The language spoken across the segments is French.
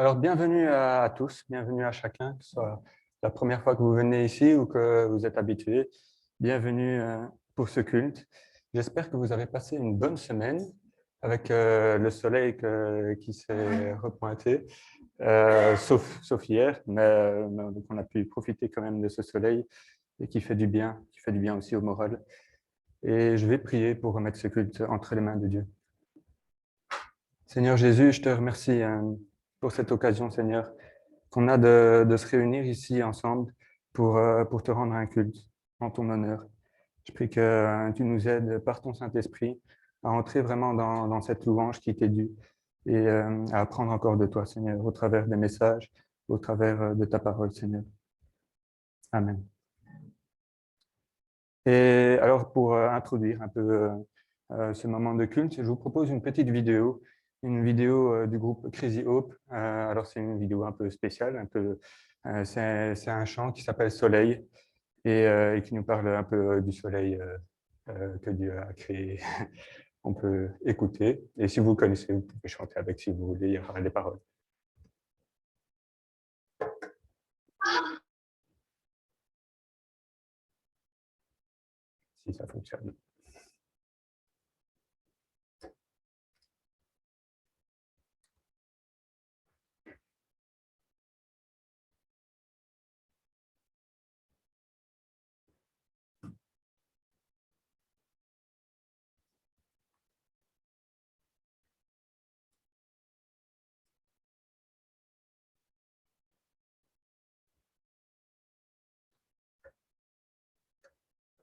Alors, bienvenue à tous, bienvenue à chacun, que ce soit la première fois que vous venez ici ou que vous êtes habitué. Bienvenue pour ce culte. J'espère que vous avez passé une bonne semaine avec le soleil qui s'est repointé, sauf hier, mais on a pu profiter quand même de ce soleil et qui fait du bien aussi au moral. Et je vais prier pour remettre ce culte entre les mains de Dieu. Seigneur Jésus, je te remercie pour cette occasion, Seigneur, qu'on a de se réunir ici ensemble pour te rendre un culte en ton honneur. Je prie que tu nous aides par ton Saint-Esprit à entrer vraiment dans cette louange qui t'est due et à apprendre encore de toi, Seigneur, au travers des messages, au travers de ta parole, Seigneur. Amen. Et alors, pour introduire un peu ce moment de culte, je vous propose une petite vidéo, du groupe Crazy Hope. Alors, c'est une vidéo un peu spéciale, c'est un chant qui s'appelle Soleil et qui nous parle un peu du soleil que Dieu a créé. On peut écouter. Et si vous connaissez, vous pouvez chanter avec si vous voulez, il y aura des paroles. Si ça fonctionne.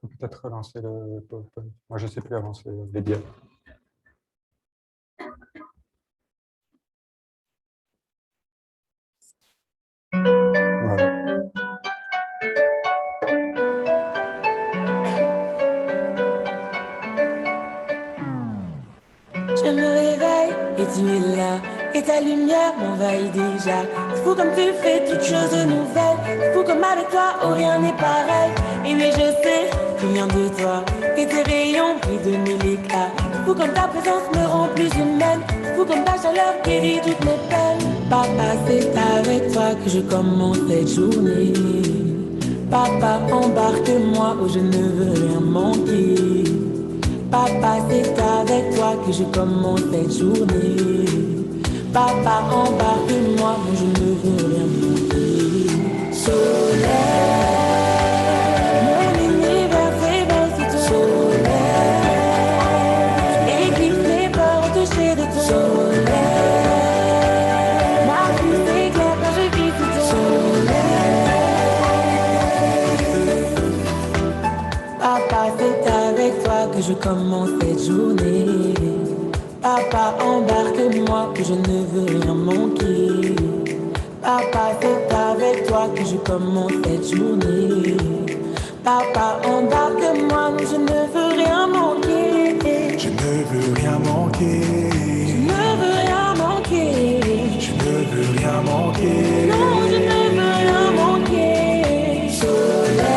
Il faut peut-être relancer le PowerPoint. Moi, je ne sais plus avancer les diapos. Voilà. Je me réveille et tu es là, et ta lumière m'envahit déjà. C'est fou comme tu fais toutes choses nouvelles, c'est fou comme avec toi, oh rien n'est pareil. Et oui je sais, tout vient de toi, et tes rayons brillent de mille éclats. C'est fou comme ta présence me rend plus humaine, c'est fou comme ta chaleur guérit toutes mes peines. Papa, c'est avec toi que je commence cette journée. Papa, embarque-moi où je ne veux rien manquer. Papa, c'est avec toi que je commence cette journée. Papa, embarque-moi, moi je ne veux rien manquer. Soleil, mon univers fait belle, c'est ton soleil. Éclipse mes peurs au toucher de ton soleil. Ma vie s'éclaire quand je vis sous ton soleil. Papa, c'est avec toi que je commence cette journée. Papa, embarque-moi que je ne veux rien manquer. Papa, c'est avec toi que je commence cette journée. Papa, embarque-moi, mais je ne veux rien manquer. Je ne veux rien manquer. Je ne veux rien manquer. Je ne veux rien manquer. Non, je ne veux rien manquer. Soleil.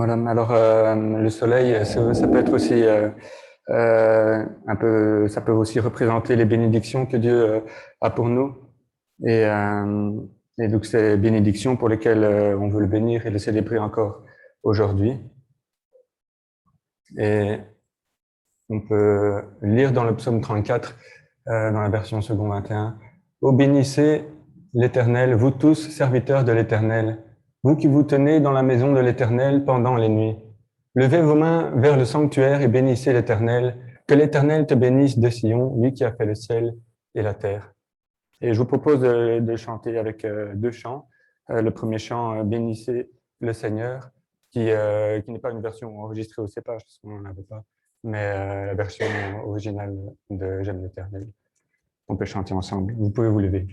Voilà, alors le soleil, ça peut être aussi un peu, ça peut aussi représenter les bénédictions que Dieu a pour nous. Et, euh, et donc, ces bénédictions pour lesquelles on veut le bénir et le célébrer encore aujourd'hui. Et on peut lire dans le psaume 34, dans la version second 21, « Ô bénissez l'Éternel, vous tous, serviteurs de l'Éternel, vous qui vous tenez dans la maison de l'Éternel pendant les nuits. Levez vos mains vers le sanctuaire et bénissez l'Éternel. Que l'Éternel te bénisse de Sion, lui qui a fait le ciel et la terre. » Et je vous propose de chanter avec deux chants. Le premier chant, Bénissez le Seigneur, qui n'est pas une version enregistrée au cépage, parce qu'on n'en avait pas, mais la version originale de J'aime l'Éternel. On peut chanter ensemble. Vous pouvez vous lever.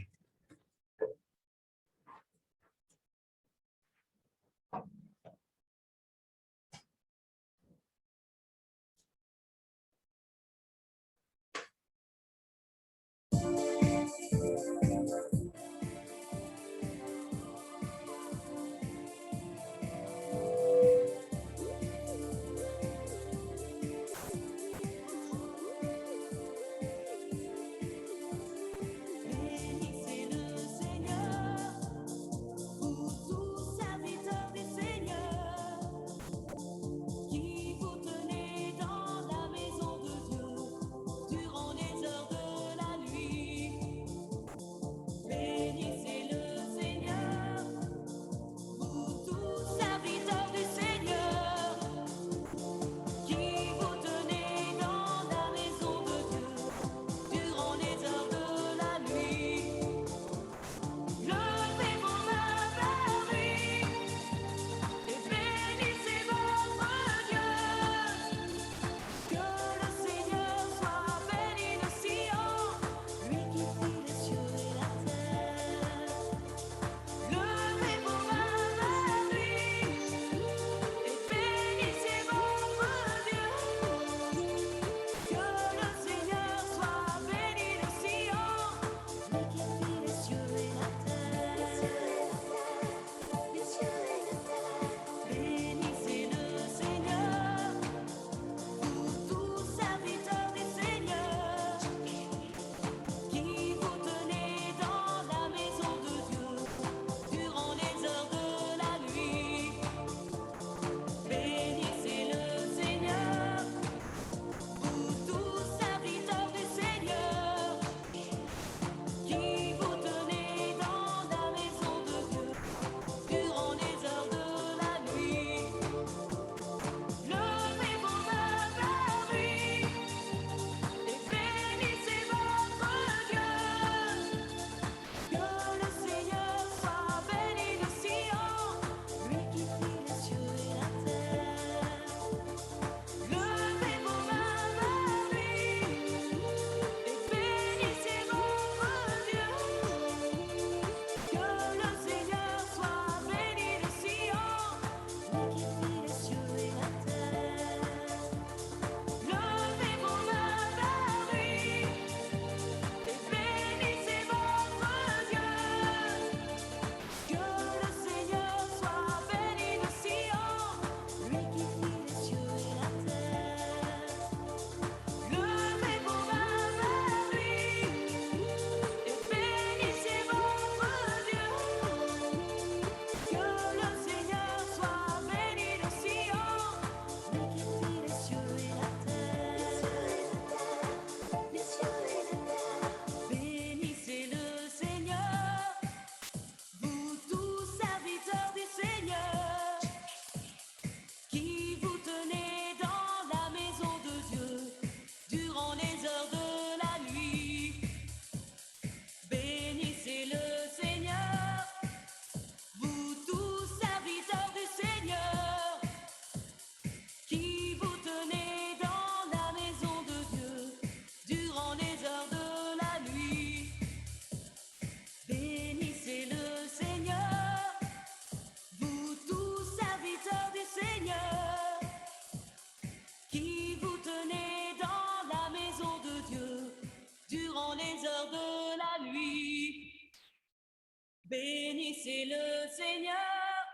Bénissez le Seigneur,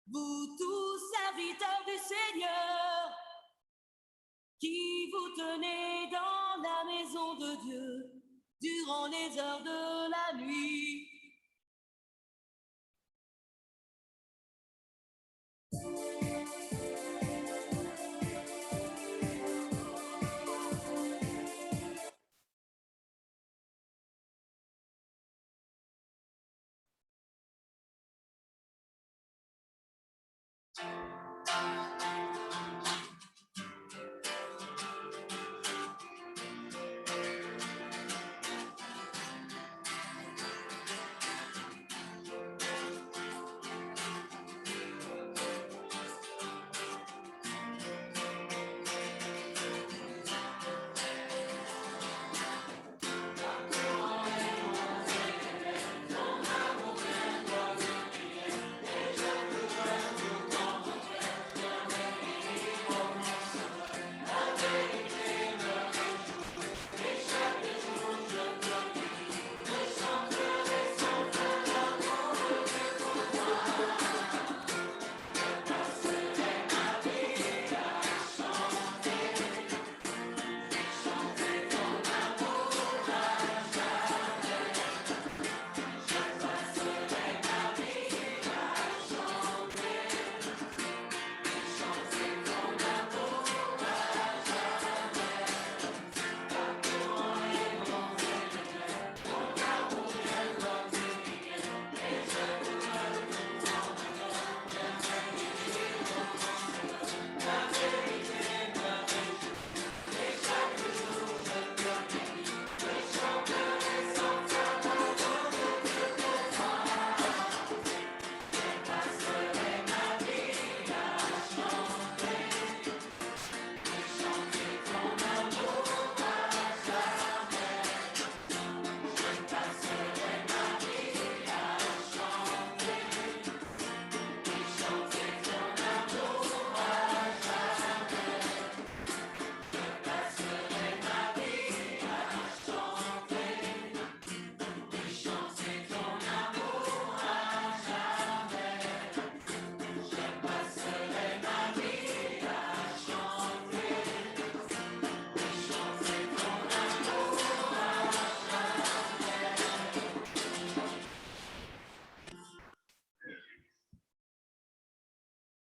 vous tous serviteurs qui vous tenez dans la maison de Dieu durant les heures de la nuit.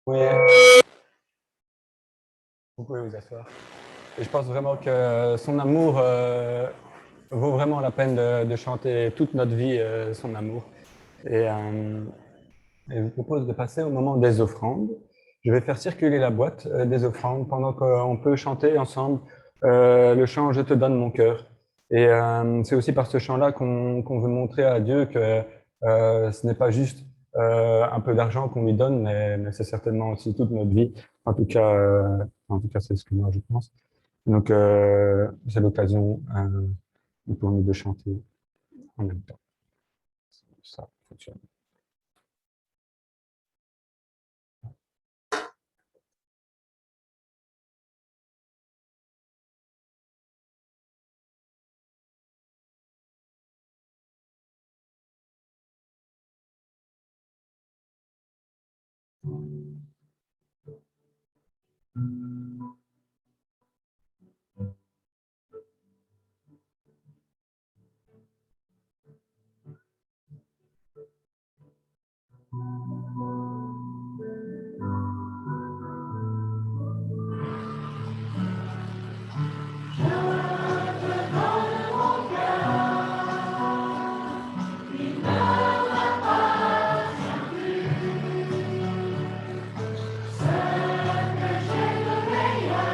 Oui, vous pouvez vous asseoir. Et je pense vraiment que son amour vaut vraiment la peine de chanter toute notre vie son amour. Et je vous propose de passer au moment des offrandes. Je vais faire circuler la boîte des offrandes pendant qu'on peut chanter ensemble le chant « Je te donne mon cœur ». Et c'est aussi par ce chant-là qu'on veut montrer à Dieu que ce n'est pas juste un peu d'argent qu'on lui donne, mais c'est certainement aussi toute notre vie. En tout cas, c'est ce que moi je pense. Donc, c'est l'occasion pour nous de chanter en même temps. Ça fonctionne. Ce que j'ai de meilleur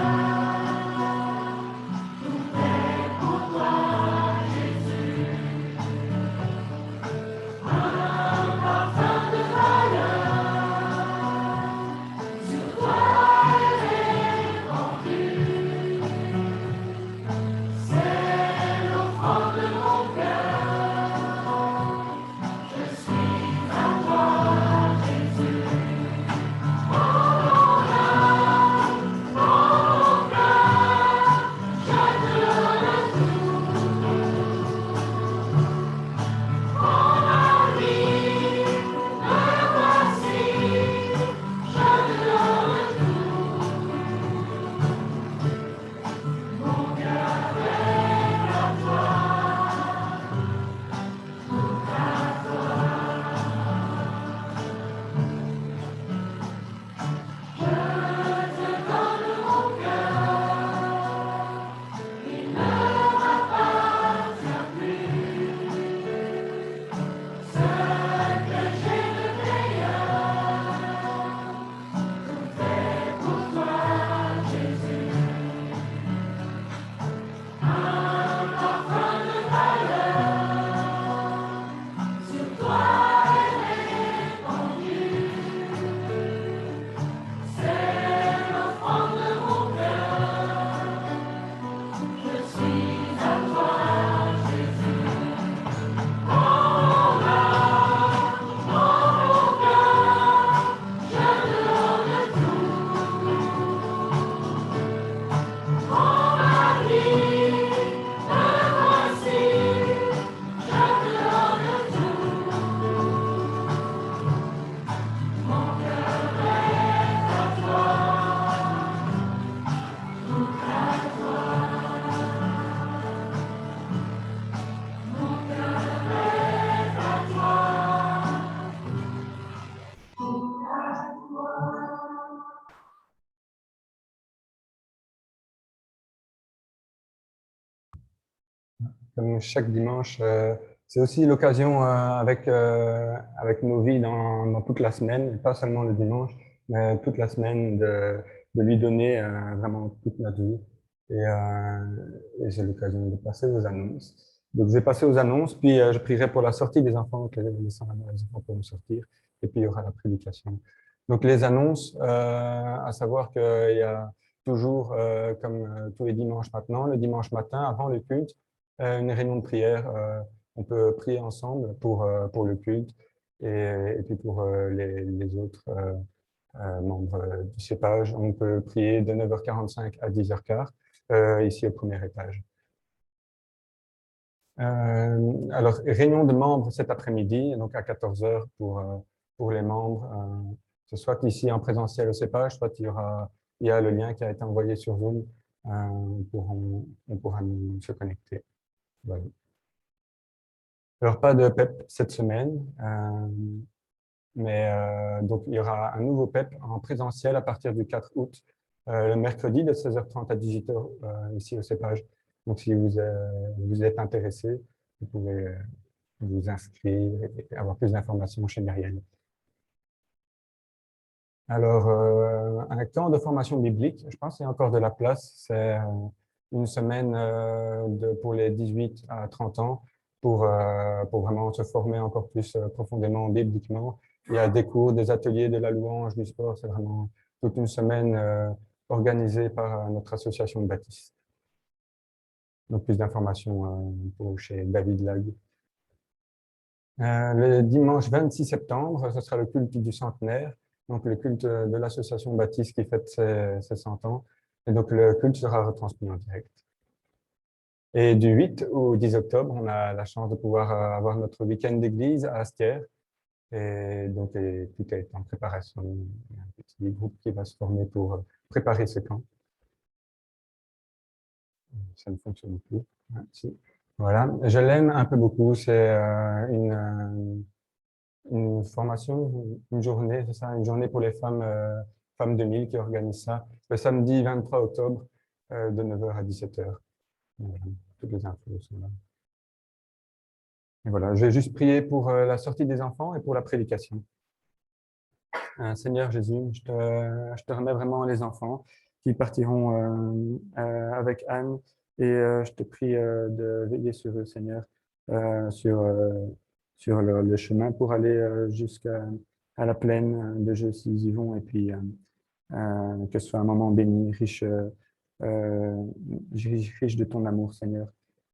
comme chaque dimanche, c'est aussi l'occasion avec nos vies dans toute la semaine, et pas seulement le dimanche, mais toute la semaine de lui donner vraiment toute notre vie. Et c'est l'occasion de passer aux annonces. Donc, je vais passer aux annonces, puis je prierai pour la sortie des enfants, que les enfants pourront sortir, et puis il y aura la prédication. Donc, les annonces, à savoir qu'il y a toujours, comme tous les dimanches maintenant, le dimanche matin, avant le culte, une réunion de prière. On peut prier ensemble pour le culte et puis pour les autres membres du cépage. On peut prier de 9h45 à 10h15 ici au premier étage. Alors, réunion de membres cet après-midi, donc à 14h pour les membres. C'est soit ici en présentiel au cépage, soit il y a le lien qui a été envoyé sur Zoom. On pourra se connecter. Voilà. Alors, pas de PEP cette semaine, mais donc il y aura un nouveau PEP en présentiel à partir du 4 août, le mercredi de 16h30 à 18h ici au cépage. Donc, si vous êtes intéressé, vous pouvez vous inscrire et avoir plus d'informations chez Myriel. Alors, un temps de formation biblique, je pense qu'il y a encore de la place. C'est une semaine pour les 18 à 30 ans pour vraiment se former encore plus profondément bibliquement. Il y a des cours, des ateliers, de la louange, du sport. C'est vraiment toute une semaine organisée par notre association de baptistes. Donc, plus d'informations chez David Lag. Le dimanche 26 septembre, ce sera le culte du centenaire, donc le culte de l'association baptiste qui fête ses 100 ans. Et donc, le culte sera retransmis en direct. Et du 8 au 10 octobre, on a la chance de pouvoir avoir notre week-end d'église à Astières. Et donc, tout est en préparation. Il y a un petit groupe qui va se former pour préparer ce camp. Ça ne fonctionne plus. Ah, si. Voilà, je l'aime un peu beaucoup. C'est une formation, une journée, c'est ça, une journée pour les femmes 2000 qui organise ça, le samedi 23 octobre de 9h à 17h. Voilà, toutes les infos sont là. Et voilà, je vais juste prier pour la sortie des enfants et pour la prédication. Seigneur Jésus, je te remets vraiment les enfants qui partiront avec Anne et je te prie de veiller sur eux, Seigneur, sur le chemin pour aller jusqu'à la plaine de Jeux s'ils y vont et puis que ce soit un moment béni, riche de ton amour, Seigneur.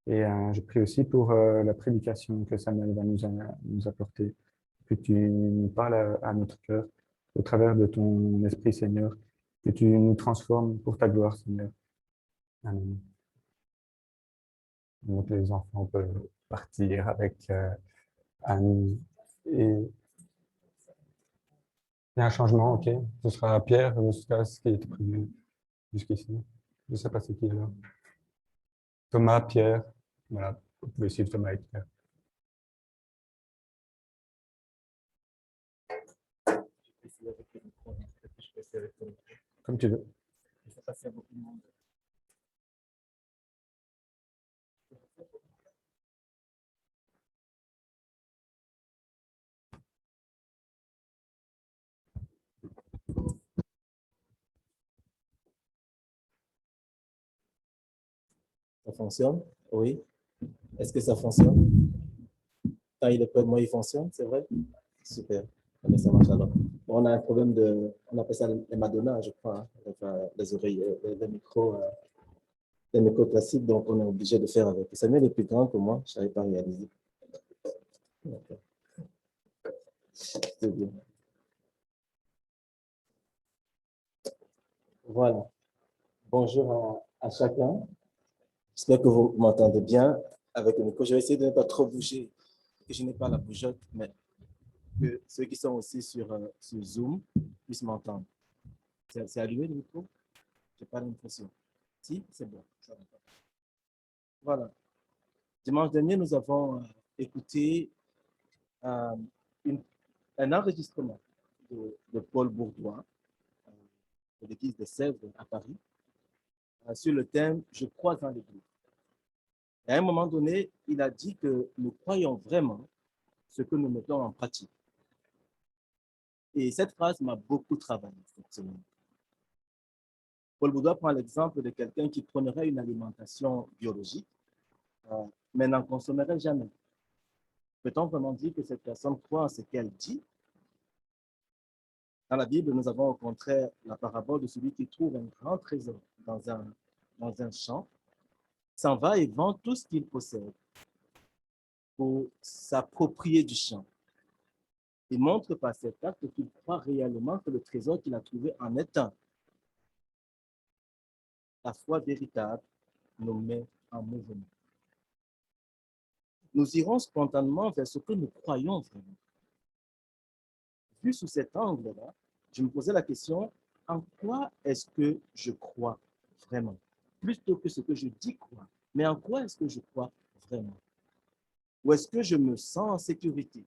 Et je prie aussi pour la prédication que Samuel va nous apporter, que tu nous parles à notre cœur au travers de ton Esprit, Seigneur, que tu nous transformes pour ta gloire, Seigneur. Amen. Donc les enfants peuvent partir avec Anne. Et il y a un changement, ok. Ce sera Pierre jusqu'à ce qui était prévu jusqu'ici. Je ne sais pas c'est qui là. Thomas, Pierre. Voilà, vous pouvez suivre Thomas et Pierre. Comme tu veux. Ça fonctionne? Oui. Est-ce que ça fonctionne? Quand il est près de moi, il fonctionne, c'est vrai? Super. Mais ça marche alors. On a un problème on appelle ça les Madonna, je crois, hein, enfin, les oreilles, les micros classiques, donc on est obligé de faire avec. Samuel est plus grand que moi, je n'avais pas réalisé. C'est bien. Voilà. Bonjour à chacun. J'espère que vous m'entendez bien avec le micro. Je vais essayer de ne pas trop bouger, que je n'ai pas la bougeotte, mais que ceux qui sont aussi sur Zoom puissent m'entendre. C'est allumé le micro? Je n'ai pas l'impression. Si, c'est bon. Ça va. Voilà. Dimanche dernier, nous avons écouté un enregistrement de Paul Bourdois de l'église de Sèvres à Paris sur le thème « Je crois en l'Église ». Et à un moment donné, il a dit que nous croyons vraiment ce que nous mettons en pratique. Et cette phrase m'a beaucoup travaillé cette semaine. Paul Boudoir prend l'exemple de quelqu'un qui prendrait une alimentation biologique, mais n'en consommerait jamais. Peut-on vraiment dire que cette personne croit en ce qu'elle dit? Dans la Bible, nous avons au contraire la parabole de celui qui trouve un grand trésor dans un champ, s'en va et vend tout ce qu'il possède pour s'approprier du champ. Il montre par cet acte qu'il croit réellement que le trésor qu'il a trouvé en est un. La foi véritable nous met en mouvement. Nous irons spontanément vers ce que nous croyons vraiment. Vu sous cet angle-là, je me posais la question, en quoi est-ce que je crois vraiment? Plutôt que ce que je dis croire, mais en quoi est-ce que je crois vraiment? Ou est-ce que je me sens en sécurité?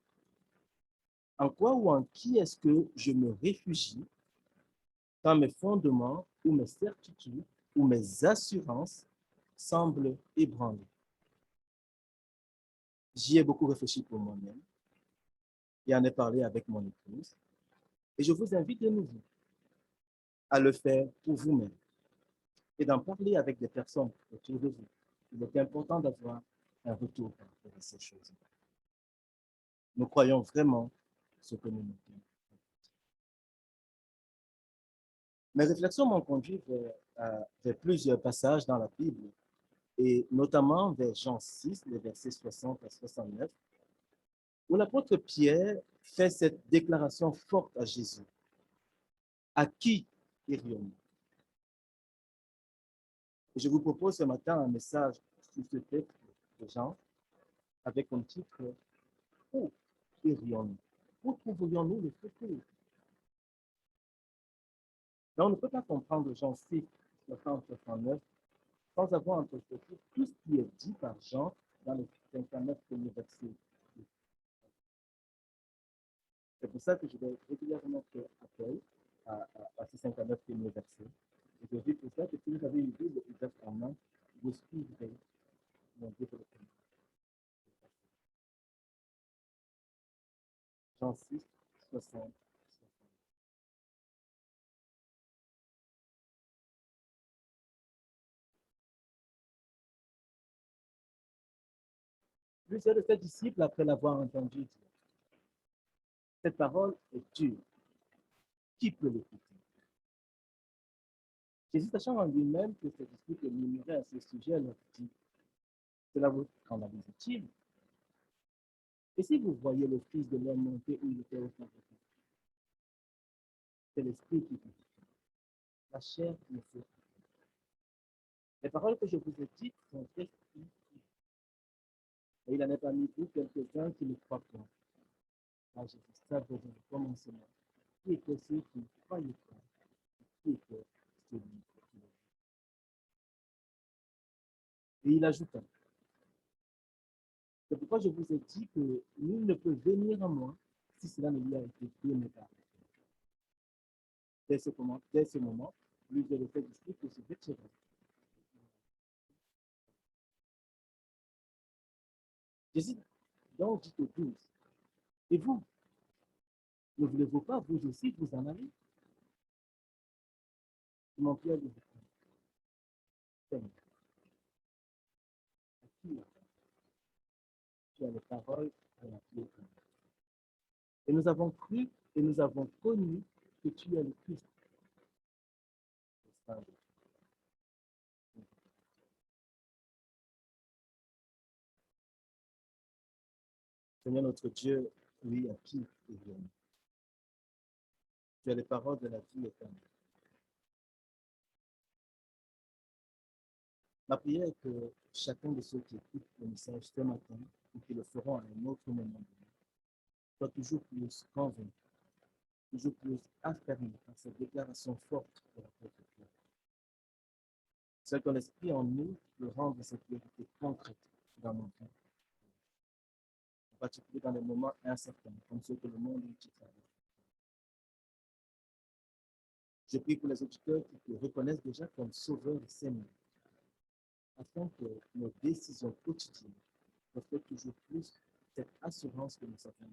En quoi ou en qui est-ce que je me réfugie quand mes fondements ou mes certitudes ou mes assurances semblent ébranlées? J'y ai beaucoup réfléchi pour moi-même et en ai parlé avec mon épouse. Et je vous invite de nouveau à le faire pour vous-même et d'en parler avec des personnes autour de vous. Il est important d'avoir un retour par rapport à ces choses. Nous croyons vraiment ce que nous mettons. Mes réflexions m'ont conduit vers plusieurs passages dans la Bible, et notamment vers Jean 6, les versets 60 à 69, où l'apôtre Pierre fait cette déclaration forte à Jésus. À qui irions-nous? Je vous propose ce matin un message sur ce texte de Jean avec un titre: où irions-nous? Où trouverions-nous le secours? Mais on ne peut pas comprendre Jean 6, 60, 69 sans avoir en perspective tout ce qui est dit par Jean dans les 59 premiers versets. C'est pour ça que je vais régulièrement faire appel à ces 59 premiers versets. Et je dis pour ça que si vous avez une Bible ouverte en main, vous suivrez mon développement. Jean 6, 60. Plusieurs de ses disciples, après l'avoir entendu dire, cette parole est dure, qui peut l'écouter? Jésus, sachant en lui-même que ses disciples murmuraient à ce sujet, leur dit, cela vous scandalise-t-il? Et si vous voyez le Fils de l'homme monter où il était au fond, c'est l'Esprit qui vit. La chair ne fait rien. Les paroles que je vous ai dites sont esprit. Et il en est parmi vous quelques-uns qui ne croient pas. Car Jésus savait dans le commencement qui étaient ceux qui ne croyaient pas, qui était celui qui le vit. Et il ajouta, c'est pourquoi je vous ai dit que nul ne peut venir à moi si cela ne lui a été donné par lui. Dès ce moment, plusieurs de ses disciples se retirèrent. Jésus donc dit aux 12, et vous, ne voulez-vous pas vous aussi vous en aller? Simon Pierre lui répond, Seigneur, à qui tu as les paroles de la vie éternelle. Et nous avons cru et nous avons connu que tu es le Christ. Seigneur notre Dieu, oui, à qui irions-nous? Tu as les paroles de la vie éternelle. Ma prière est que chacun de ceux qui écoutent le message ce matin ou qui le feront à un autre moment donné, soit toujours plus convaincu, toujours plus affermi par cette déclaration forte de l'apôtre Pierre. C'est que l'Esprit en nous peut rendre cette vérité concrète dans nos vies, en particulier dans les moments incertains, comme ceux que le monde traverse. Je prie pour les auditeurs qui te reconnaissent déjà comme Sauveur et Seigneur. afin que nos décisions quotidiennes reflètent toujours plus cette assurance que nous avons.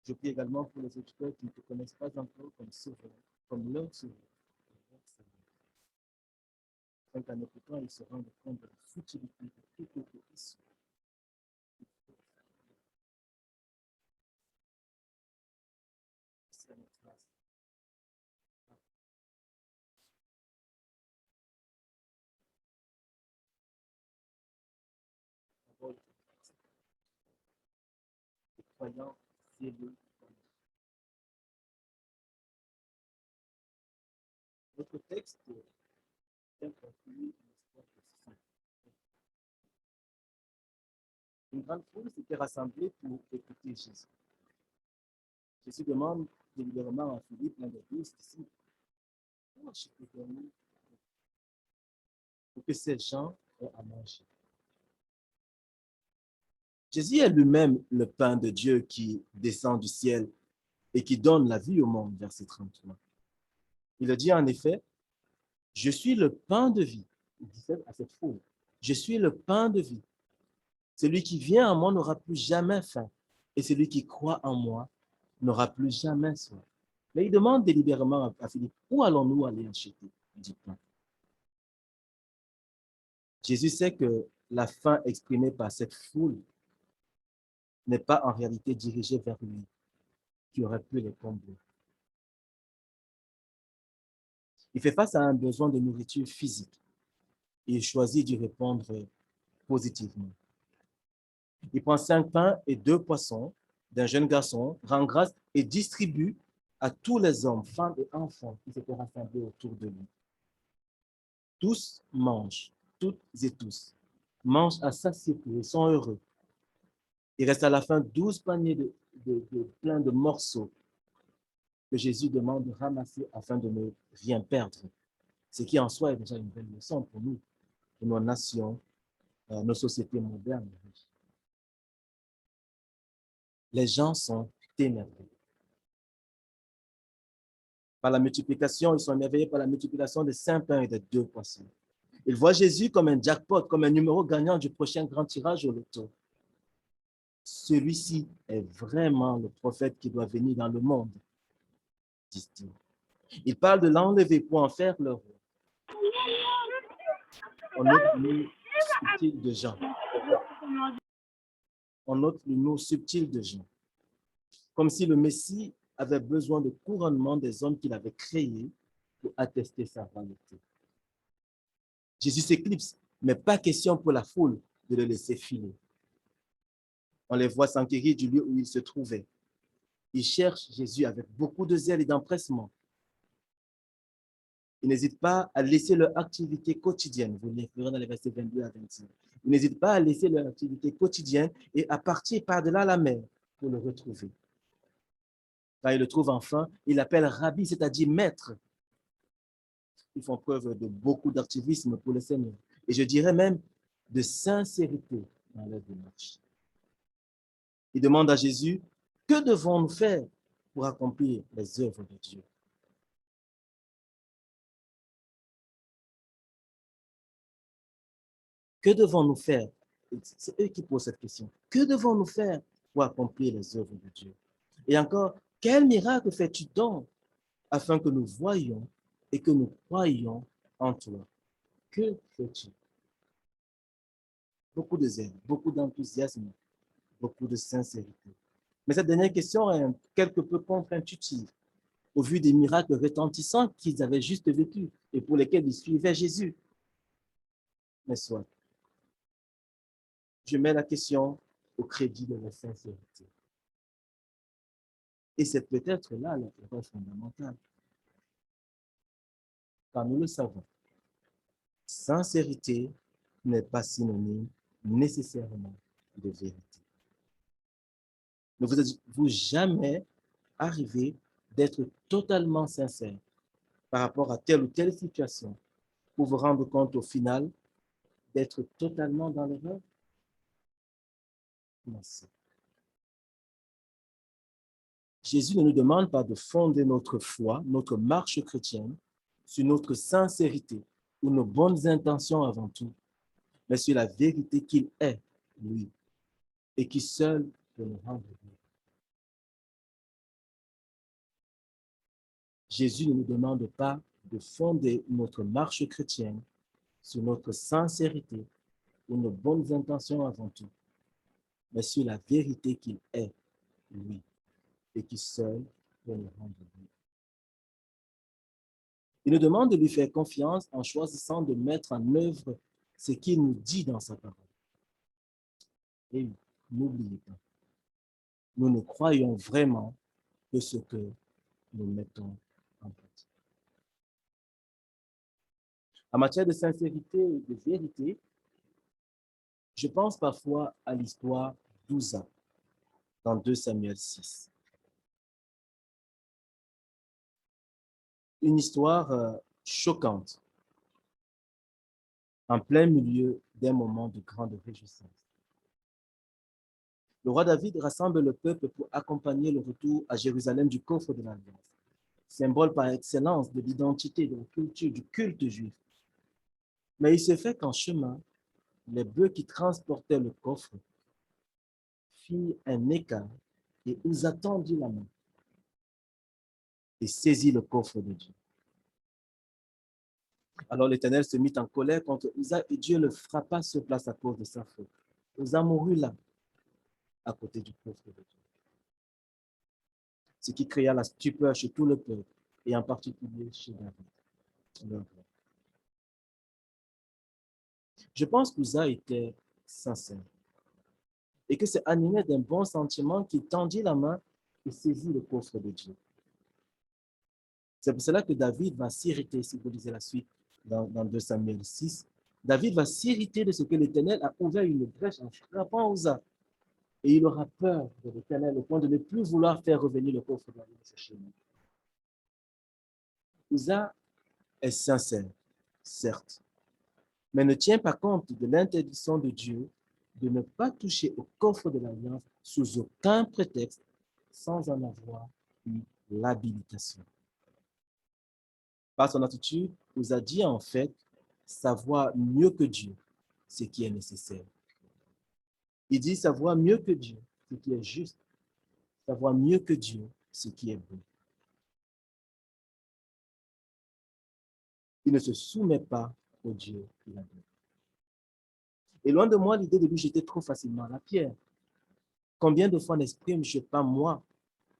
Je prie également pour les auditeurs qui ne te connaissent pas encore comme sauveur, comme leur sauveur. Afin qu'en écoutant, ils se rendent compte de la futilité de toute autre issue. C'est à notre place. Parole des croyants zélés. Notre texte vient conclure l'histoire de Saint. Une grande foule s'était rassemblée pour écouter Jésus. Jésus demande délibérément à Philippe, l'un des 12 disciples, où achetez-vous pour que ces gens aient à manger? Jésus est lui-même le pain de Dieu qui descend du ciel et qui donne la vie au monde, verset 33. Il a dit en effet, je suis le pain de vie. Il dit à cette foule, je suis le pain de vie. Celui qui vient à moi n'aura plus jamais faim, et celui qui croit en moi n'aura plus jamais soif. Mais il demande délibérément à Philippe, où allons-nous aller acheter du pain? Jésus sait que la faim exprimée par cette foule n'est pas en réalité dirigée vers lui, qui aurait pu les combler. Il fait face à un besoin de nourriture physique et il choisit d'y répondre positivement. Il prend 5 pains et 2 poissons d'un jeune garçon, rend grâce et distribue à tous les hommes, femmes et enfants qui s'étaient rassemblés autour de lui. Tous mangent, toutes et tous, mangent à satiété et sont heureux. Il reste à la fin 12 paniers pleins de morceaux que Jésus demande de ramasser afin de ne rien perdre. Ce qui en soi est déjà une belle leçon pour nous, pour nos nations, nos sociétés modernes. Les gens sont émerveillés. Par la multiplication, ils sont émerveillés par la multiplication de 5 pains et de 2 poissons. Ils voient Jésus comme un jackpot, comme un numéro gagnant du prochain grand tirage au loto. Celui-ci est vraiment le prophète qui doit venir dans le monde, disent-ils. Ils parlent de l'enlever pour en faire leur roi. On note le mot subtil de Jean. On note le mot subtil de Jean. Comme si le Messie avait besoin de couronnement des hommes qu'il avait créés pour attester sa royauté. Jésus s'éclipse, mais pas question pour la foule de le laisser filer. On les voit s'enquérir du lieu où il se trouvait. Ils cherchent Jésus avec beaucoup de zèle et d'empressement. Ils n'hésitent pas à laisser leur activité quotidienne. Vous verrez dans les versets 22 à 25. Ils n'hésitent pas à laisser leur activité quotidienne et à partir par-delà la mer pour le retrouver. Quand ils le trouvent enfin, ils l'appellent Rabbi, c'est-à-dire maître. Ils font preuve de beaucoup d'activisme pour le Seigneur. Et je dirais même de sincérité dans leur démarche. Ils demandent à Jésus, que devons-nous faire pour accomplir les œuvres de Dieu? Que devons-nous faire? C'est eux qui posent cette question. Que devons-nous faire pour accomplir les œuvres de Dieu? Et encore, quel miracle fais-tu donc afin que nous voyions et que nous croyions en toi? Que fais-tu? Beaucoup de zèle, beaucoup d'enthousiasme, beaucoup de sincérité. Mais cette dernière question est quelque peu contre-intuitive au vu des miracles retentissants qu'ils avaient juste vécus et pour lesquels ils suivaient Jésus. Mais soit, je mets la question au crédit de la sincérité. Et c'est peut-être là l'erreur fondamentale. Car nous le savons, sincérité n'est pas synonyme nécessairement de vérité. Ne vous êtes-vous jamais arrivé d'être totalement sincère par rapport à telle ou telle situation pour vous rendre compte au final d'être totalement dans l'erreur? Merci. Jésus ne nous demande pas de fonder notre foi, notre marche chrétienne sur notre sincérité ou nos bonnes intentions avant tout, mais sur la vérité qu'il est, lui, et qui seul peut nous rendre heureux. Jésus ne nous demande pas de fonder notre marche chrétienne sur notre sincérité ou nos bonnes intentions avant tout, mais sur la vérité qu'il est, lui, et qui seul peut nous rendre heureux. Il nous demande de lui faire confiance en choisissant de mettre en œuvre ce qu'il nous dit dans sa parole. Et n'oubliez pas, nous ne croyons vraiment que ce que nous mettons en pratique. En matière de sincérité et de vérité, je pense parfois à l'histoire d'Uza dans 2 Samuel 6. Une histoire choquante en plein milieu d'un moment de grande réjouissance. Le roi David rassemble le peuple pour accompagner le retour à Jérusalem du coffre de l'Alliance, symbole par excellence de l'identité, de la culture, du culte juif. Mais il se fait qu'en chemin, les bœufs qui transportaient le coffre firent un écart et Uza tendit la main et saisit le coffre de Dieu. Alors l'Éternel se mit en colère contre Uza et Dieu le frappa sur place à cause de sa faute. Uza mourut là, à côté du coffre de Dieu. Ce qui créa la stupeur chez tout le peuple et en particulier chez David. Je pense qu'Uza était sincère et que c'est animé d'un bon sentiment qu'il tendit la main et saisit le coffre de Dieu. C'est pour cela que David va s'irriter, si vous lisez la suite dans 2 Samuel 6. David va s'irriter de ce que l'Éternel a ouvert une brèche en frappant Uza. Et il aura peur de l'Éternel au point de ne plus vouloir faire revenir le coffre de l'Alliance chez lui. Uza est sincère, certes, mais ne tient pas compte de l'interdiction de Dieu de ne pas toucher au coffre de l'Alliance sous aucun prétexte sans en avoir eu l'habilitation. Par son attitude, Uza dit en fait savoir mieux que Dieu ce qui est nécessaire. Il dit savoir mieux que Dieu ce qui est juste, savoir mieux que Dieu ce qui est bon. Il ne se soumet pas au Dieu qu'il adore. Et loin de moi l'idée de lui jeter trop facilement la pierre. Combien de fois n'exprime-je pas, moi,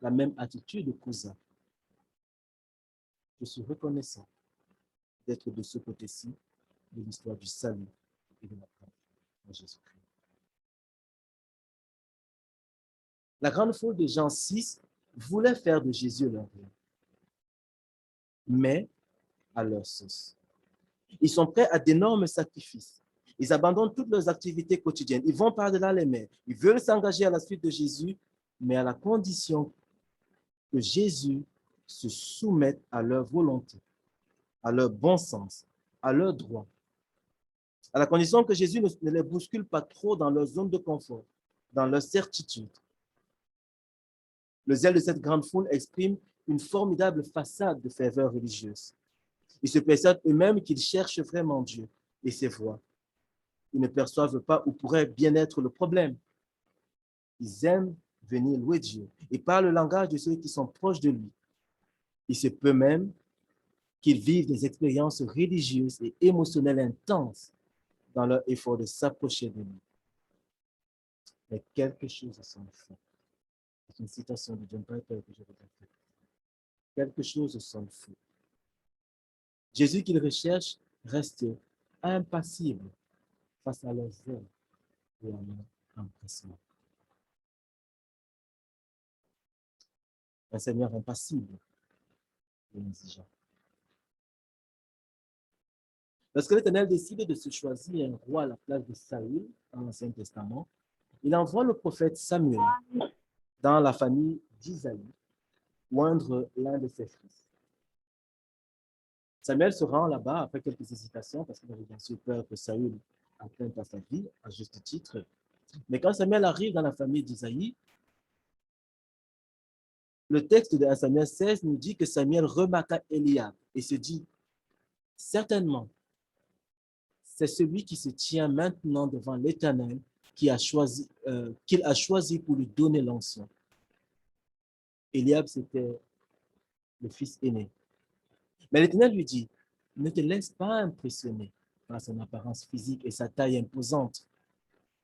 la même attitude qu'Uza? Je suis reconnaissant d'être de ce côté-ci de l'histoire du salut et de la grâce de Jésus-Christ. La grande foule de Jean 6 voulait faire de Jésus leur roi, mais à leur sauce. Ils sont prêts à d'énormes sacrifices. Ils abandonnent toutes leurs activités quotidiennes. Ils vont par-delà les mers. Ils veulent s'engager à la suite de Jésus, mais à la condition que Jésus se soumette à leur volonté, à leur bon sens, à leur droit. À la condition que Jésus ne les bouscule pas trop dans leur zone de confort, dans leur certitude. Le zèle de cette grande foule exprime une formidable façade de ferveur religieuse. Ils se persuadent eux-mêmes qu'ils cherchent vraiment Dieu et ses voies. Ils ne perçoivent pas où pourrait bien être le problème. Ils aiment venir louer Dieu et parlent le langage de ceux qui sont proches de lui. Il se peut même qu'ils vivent des expériences religieuses et émotionnelles intenses dans leur effort de s'approcher de lui. Mais quelque chose s'en fait. C'est une citation de John Piper que je répète. Quelque chose s'en fait. Jésus qu'ils recherchent reste impassible face à leurs œuvres et à leur empressement. Un Seigneur impassible et exigeant. Lorsque l'Éternel décide de se choisir un roi à la place de Saül dans l'Ancien Testament, il envoie le prophète Samuel dans la famille d'Isaïe oindre l'un de ses fils. Samuel se rend là-bas après quelques hésitations parce qu'il avait bien sûr peur que Saül atteinte à sa vie, à juste titre. Mais quand Samuel arrive dans la famille d'Isaïe, le texte de 1 Samuel 16 nous dit que Samuel remarqua Eliab et se dit, certainement, c'est celui qui se tient maintenant devant l'Éternel qu'il a choisi pour lui donner l'onction. Eliab, c'était le fils aîné. Mais l'Éternel lui dit, ne te laisse pas impressionner par son apparence physique et sa taille imposante,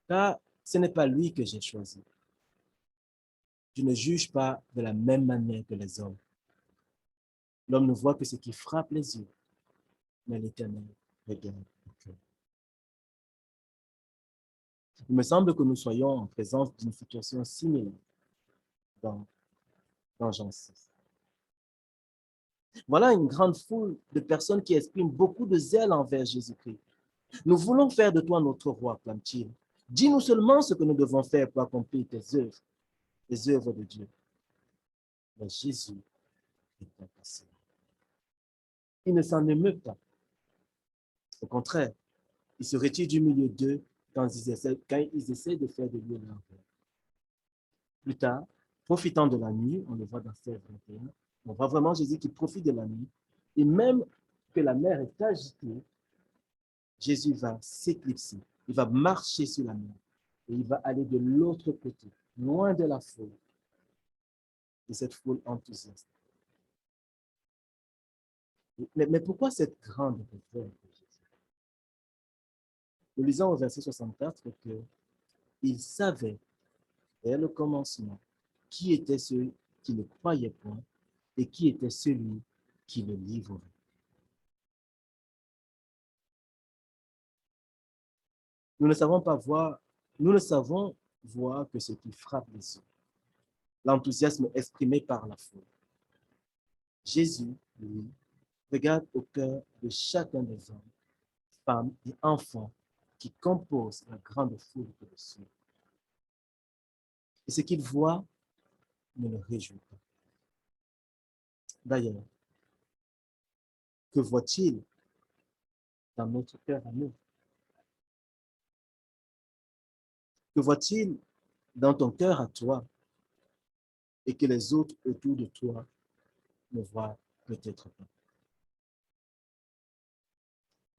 car ce n'est pas lui que j'ai choisi. Je ne juge pas de la même manière que les hommes. L'homme ne voit que ce qui frappe les yeux, mais l'Éternel regarde le cœur. Il me semble que nous soyons en présence d'une situation similaire dans Jean 6. Voilà une grande foule de personnes qui expriment beaucoup de zèle envers Jésus-Christ. Nous voulons faire de toi notre roi, clame-t-il. Dis-nous seulement ce que nous devons faire pour accomplir tes œuvres, les œuvres de Dieu. Mais Jésus est impassible. Il ne s'en émeut pas. Au contraire, il se retire du milieu d'eux quand ils essaient de faire de lui leur roi. Plus tard, profitant de la nuit, on le voit dans verset 21, on voit vraiment Jésus qui profite de la nuit, et même que la mer est agitée, Jésus va s'éclipser, il va marcher sur la mer, et il va aller de l'autre côté, loin de la foule, de cette foule enthousiaste. Mais pourquoi cette grande réserve de Jésus? Nous lisons au verset 64 qu'il savait, dès le commencement, qui était ceux qui ne croyaient point et qui était celui qui le livrerait. Nous ne savons voir que ce qui frappe les yeux, l'enthousiasme exprimé par la foule. Jésus, lui, regarde au cœur de chacun des hommes, femmes et enfants qui composent la grande foule que le suit. Et ce qu'il voit ne le réjouit pas. D'ailleurs, que voit-il dans notre cœur à nous? Que voit-il dans ton cœur à toi et que les autres autour de toi ne voient peut-être pas?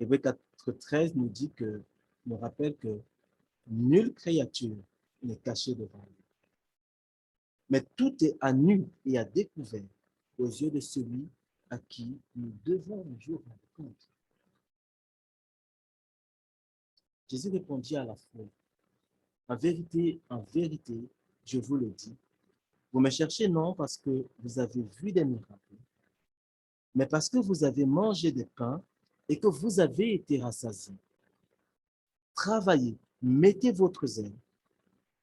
Hébreux 4:13 nous rappelle que nulle créature n'est cachée devant lui. Mais tout est à nu et à découvert aux yeux de celui à qui nous devons un jour rendre compte. Jésus répondit à la foule, en vérité, je vous le dis, vous me cherchez non parce que vous avez vu des miracles, mais parce que vous avez mangé des pains et que vous avez été rassasiés. Travaillez, mettez votre zèle,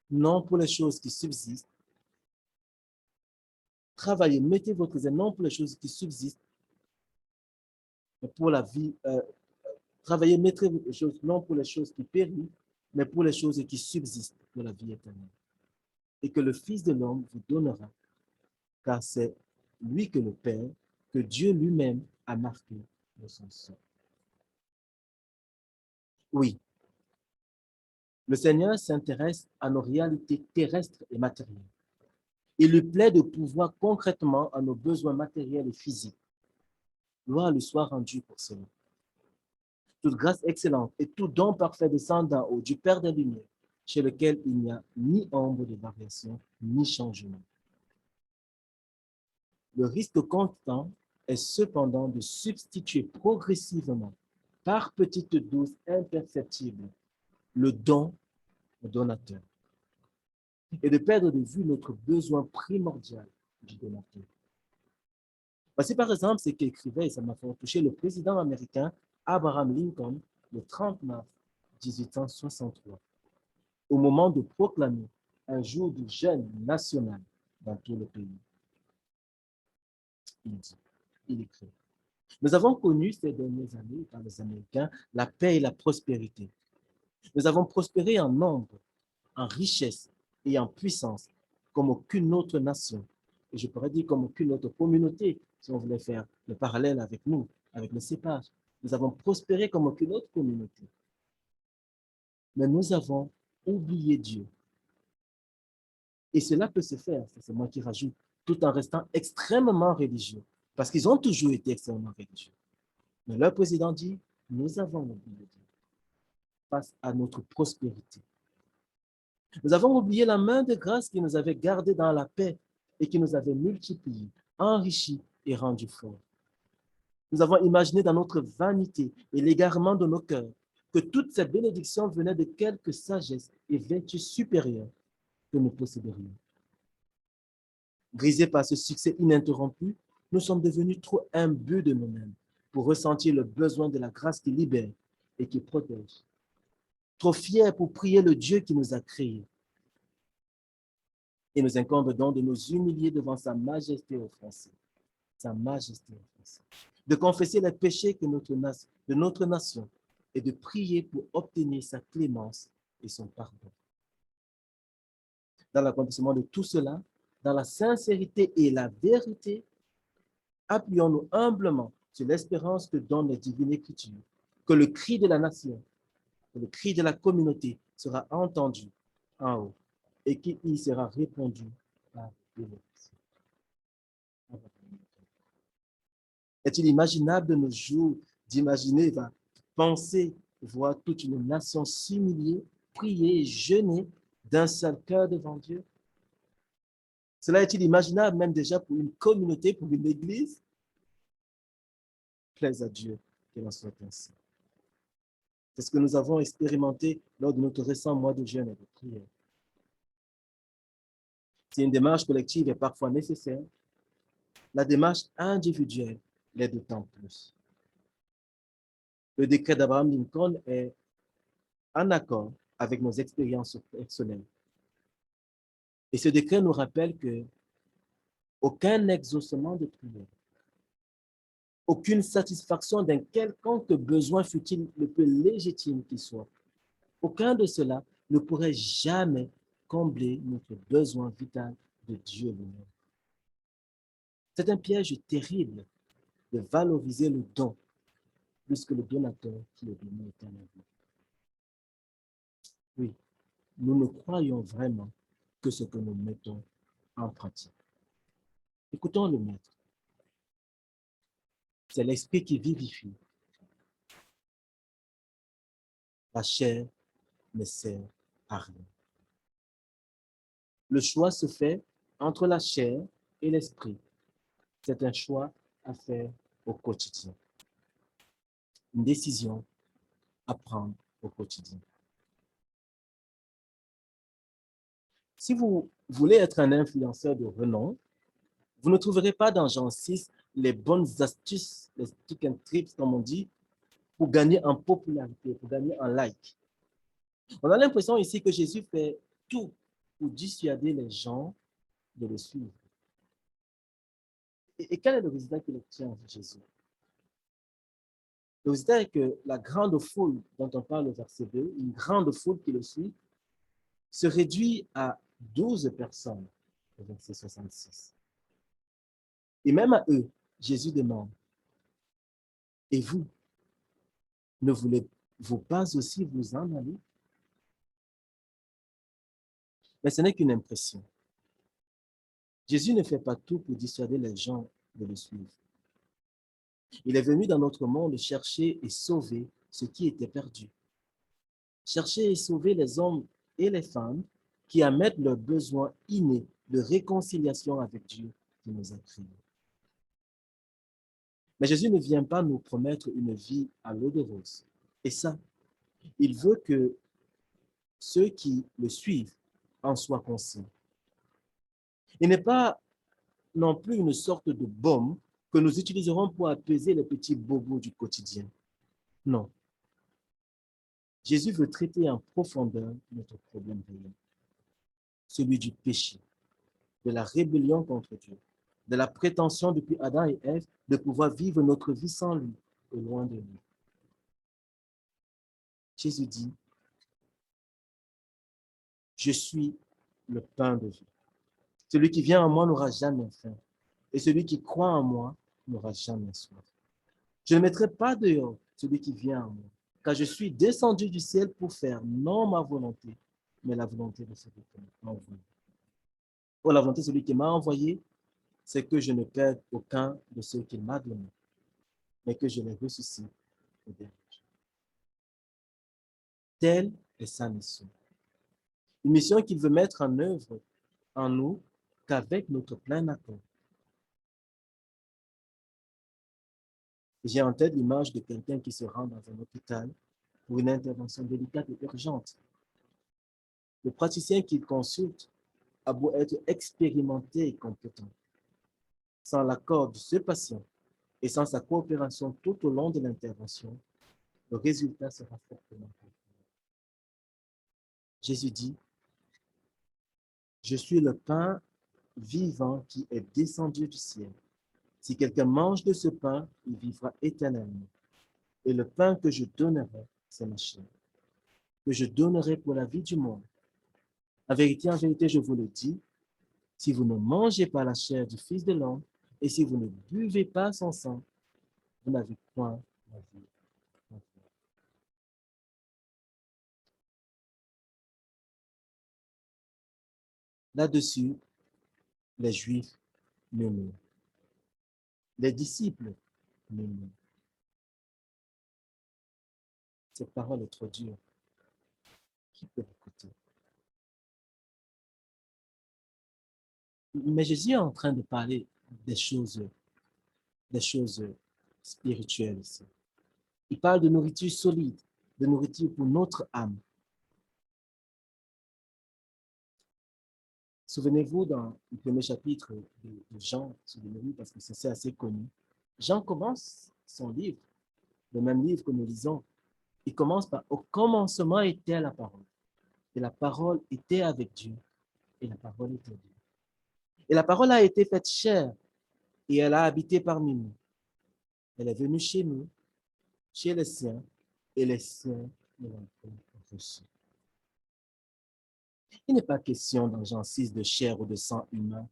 non pour les choses qui subsistent. Travaillez, mettez votre zèle, non pour les choses qui subsistent, mais pour la vie. Travaillez, mettez vos choses, non pour les choses qui périssent, mais pour les choses qui subsistent, pour la vie éternelle. Et que le Fils de l'homme vous donnera, car c'est lui que le Père, que Dieu lui-même a marqué de son sang. Oui, le Seigneur s'intéresse à nos réalités terrestres et matérielles. Il lui plaît de pouvoir concrètement à nos besoins matériels et physiques. Gloire lui soit rendue pour cela. Toute grâce excellente et tout don parfait descend d'en haut du Père des Lumières, chez lequel il n'y a ni ombre de variation, ni changement. Le risque constant est cependant de substituer progressivement, par petites doses imperceptibles, le don au donateur et de perdre de vue notre besoin primordial du donateur. Voici par exemple ce qu'écrivait, et ça m'a fait toucher, le président américain Abraham Lincoln le 30 mars 1863, au moment de proclamer un jour du jeûne national dans tout le pays. Il écrit, nous avons connu ces dernières années par les Américains la paix et la prospérité. Nous avons prospéré en nombre, en richesse et en puissance comme aucune autre nation. Et je pourrais dire comme aucune autre communauté, si on voulait faire le parallèle avec nous, avec le cépage. Nous avons prospéré comme aucune autre communauté. Mais nous avons oublié Dieu. Et cela peut se faire, c'est moi qui rajoute, tout en restant extrêmement religieux. Parce qu'ils ont toujours été extrêmement religieux. Mais leur président dit, nous avons oublié Dieu. face à notre prospérité. Nous avons oublié la main de grâce qui nous avait gardés dans la paix et qui nous avait multipliés, enrichis et rendus forts. Nous avons imaginé dans notre vanité et l'égarement de nos cœurs que toutes ces bénédictions venaient de quelque sagesse et vertu supérieure que nous posséderions. Brisés par ce succès ininterrompu, nous sommes devenus trop imbus de nous-mêmes pour ressentir le besoin de la grâce qui libère et qui protège. Trop fiers pour prier le Dieu qui nous a créés. Et nous incombe donc de nous humilier devant sa majesté offensée. Sa majesté offensée. De confesser les péchés de notre nation et de prier pour obtenir sa clémence et son pardon. Dans l'accomplissement de tout cela, dans la sincérité et la vérité, appuyons-nous humblement sur l'espérance que donne la divine écriture, que le cri de la nation, que le cri de la communauté sera entendu en haut et qu'il y sera répondu par l'élevation. Est-il imaginable de nos jours d'imaginer, penser, voir toute une nation s'humilier, prier et jeûner d'un seul cœur devant Dieu? Cela est-il imaginable même déjà pour une communauté, pour une église? Plaise à Dieu qu'il en soit ainsi. C'est ce que nous avons expérimenté lors de notre récent mois de jeûne et de prière. Si une démarche collective est parfois nécessaire, la démarche individuelle l'est d'autant plus. Le décret d'Abraham Lincoln est en accord avec nos expériences personnelles. Et ce décret nous rappelle que aucun exaucement de prière, aucune satisfaction d'un quelconque besoin, fût-il le plus légitime qu'il soit, aucun de cela ne pourrait jamais combler notre besoin vital de Dieu lui-même. C'est un piège terrible de valoriser le don plus que le donateur qui est donné éternellement. Oui, nous ne croyons vraiment que ce que nous mettons en pratique. Écoutons le Maître. C'est l'esprit qui vivifie. La chair ne sert à rien. Le choix se fait entre la chair et l'esprit. C'est un choix à faire au quotidien. Une décision à prendre au quotidien. Si vous voulez être un influenceur de renom, vous ne trouverez pas dans Jean 6 les bonnes astuces, les tips and tricks, comme on dit, pour gagner en popularité, pour gagner en like. On a l'impression ici que Jésus fait tout pour dissuader les gens de le suivre. Et quel est le résultat qu'il obtient, Jésus? Le résultat est que la grande foule dont on parle au verset 2, une grande foule qui le suit, se réduit à 12 personnes, au verset 66. Et même à eux, Jésus demande, « Et vous, ne voulez-vous pas aussi vous en aller? » Mais ce n'est qu'une impression. Jésus ne fait pas tout pour dissuader les gens de le suivre. Il est venu dans notre monde chercher et sauver ce qui était perdu. Chercher et sauver les hommes et les femmes qui admettent leurs besoins innés de réconciliation avec Dieu qui nous a créés. Mais Jésus ne vient pas nous promettre une vie à l'eau de rose. Et ça, il veut que ceux qui le suivent en soient conscients. Il n'est pas non plus une sorte de baume que nous utiliserons pour apaiser les petits bobos du quotidien. Non. Jésus veut traiter en profondeur notre problème réel, celui du péché, de la rébellion contre Dieu, de la prétention depuis Adam et Ève de pouvoir vivre notre vie sans lui et loin de lui. Jésus dit, « Je suis le pain de vie. Celui qui vient en moi n'aura jamais faim, et celui qui croit en moi n'aura jamais soif. Je ne mettrai pas dehors celui qui vient en moi, car je suis descendu du ciel pour faire non ma volonté, mais la volonté de celui qui m'a envoyé. Pour la volonté de celui qui m'a envoyé, c'est que je ne perde aucun de ceux qu'il m'a donné, mais que je les ressuscite au dernier jour. » Telle est sa mission. Une mission qu'il veut mettre en œuvre en nous qu'avec notre plein accord. J'ai en tête l'image de quelqu'un qui se rend dans un hôpital pour une intervention délicate et urgente. Le praticien qu'il consulte a beau être expérimenté et compétent. Sans l'accord de ce patient et sans sa coopération tout au long de l'intervention, le résultat sera fortement contraire. Jésus dit, « Je suis le pain vivant qui est descendu du ciel. Si quelqu'un mange de ce pain, il vivra éternellement. Et le pain que je donnerai, c'est ma chair, que je donnerai pour la vie du monde. En vérité, je vous le dis, si vous ne mangez pas la chair du Fils de l'homme, et si vous ne buvez pas son sang, vous n'avez point la vie. Là-dessus, les Juifs murmurent. Les disciples murmurent. Cette parole est trop dure. Qui peut l'écouter? Mais Jésus est en train de parler des choses spirituelles ici. Il parle de nourriture solide, de nourriture pour notre âme. Souvenez-vous, dans le premier chapitre de Jean, souvenez-vous, parce que c'est assez connu, Jean commence son livre, le même livre que nous lisons. Il commence par « Au commencement était la parole, et la parole était avec Dieu, et la parole était Dieu. Et la parole a été faite chair, et elle a habité parmi nous. Elle est venue chez nous, chez les siens, et les siens ne l'ont pas reçue. » Il n'est pas question dans Jean 6 de chair ou de sang humain.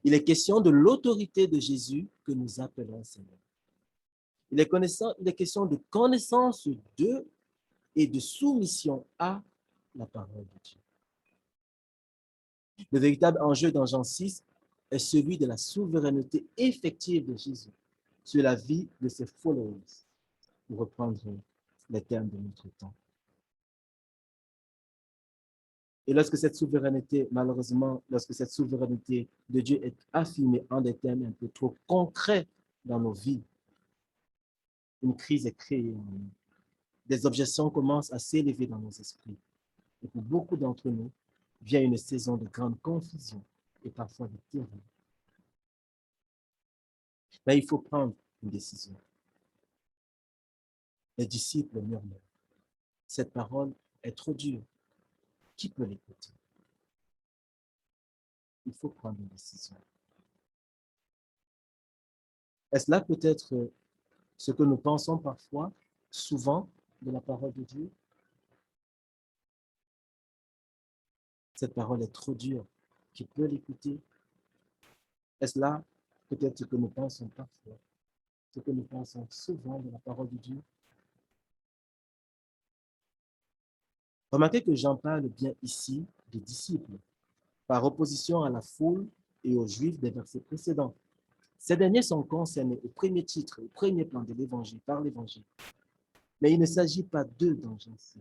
Il est question de l'autorité de Jésus que nous appelons Seigneur. Il est question de connaissance de et de soumission à la parole de Dieu. Le véritable enjeu dans Jean 6 est celui de la souveraineté effective de Jésus sur la vie de ses followers, pour reprendre les termes de notre temps. Et lorsque cette souveraineté, malheureusement, lorsque cette souveraineté de Dieu est affirmée en des termes un peu trop concrets dans nos vies, une crise est créée en nous. Des objections commencent à s'élever dans nos esprits. Et pour beaucoup d'entre nous, vient une saison de grande confusion et parfois de terreur. Mais il faut prendre une décision. Les disciples murmurent. Cette parole est trop dure. Qui peut l'écouter? Il faut prendre une décision. Est-ce là peut-être ce que nous pensons parfois, souvent, de la parole de Dieu? Cette parole est trop dure. Qui peut l'écouter? Est-ce là peut-être ce que nous pensons parfois, ce que nous pensons souvent de la parole de Dieu? Remarquez que Jean parle bien ici des disciples, par opposition à la foule et aux Juifs des versets précédents. Ces derniers sont concernés au premier titre, au premier plan de l'Évangile, par l'Évangile. Mais il ne s'agit pas d'eux dans Jean 6,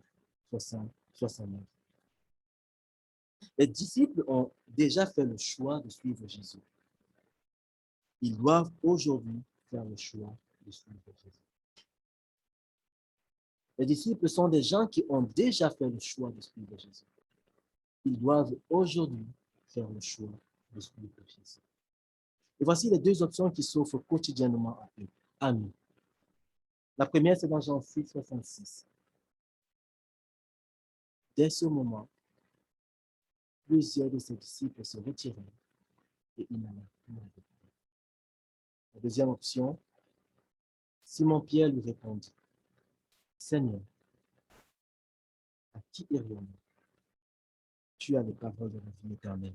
69. Les disciples ont déjà fait le choix de suivre Jésus. Ils doivent aujourd'hui faire le choix de suivre Jésus. Les disciples sont des gens qui ont déjà fait le choix de suivre Jésus. Ils doivent aujourd'hui faire le choix de suivre Jésus. Et voici les deux options qui s'offrent quotidiennement à eux, à nous. La première, c'est dans Jean 6, 66. Dès ce moment, plusieurs de ses disciples se retirèrent et il n'en a plus avec eux. La deuxième option, Simon-Pierre lui répondit, « Seigneur, à qui irions-nous? Tu as les paroles de la vie éternelle. »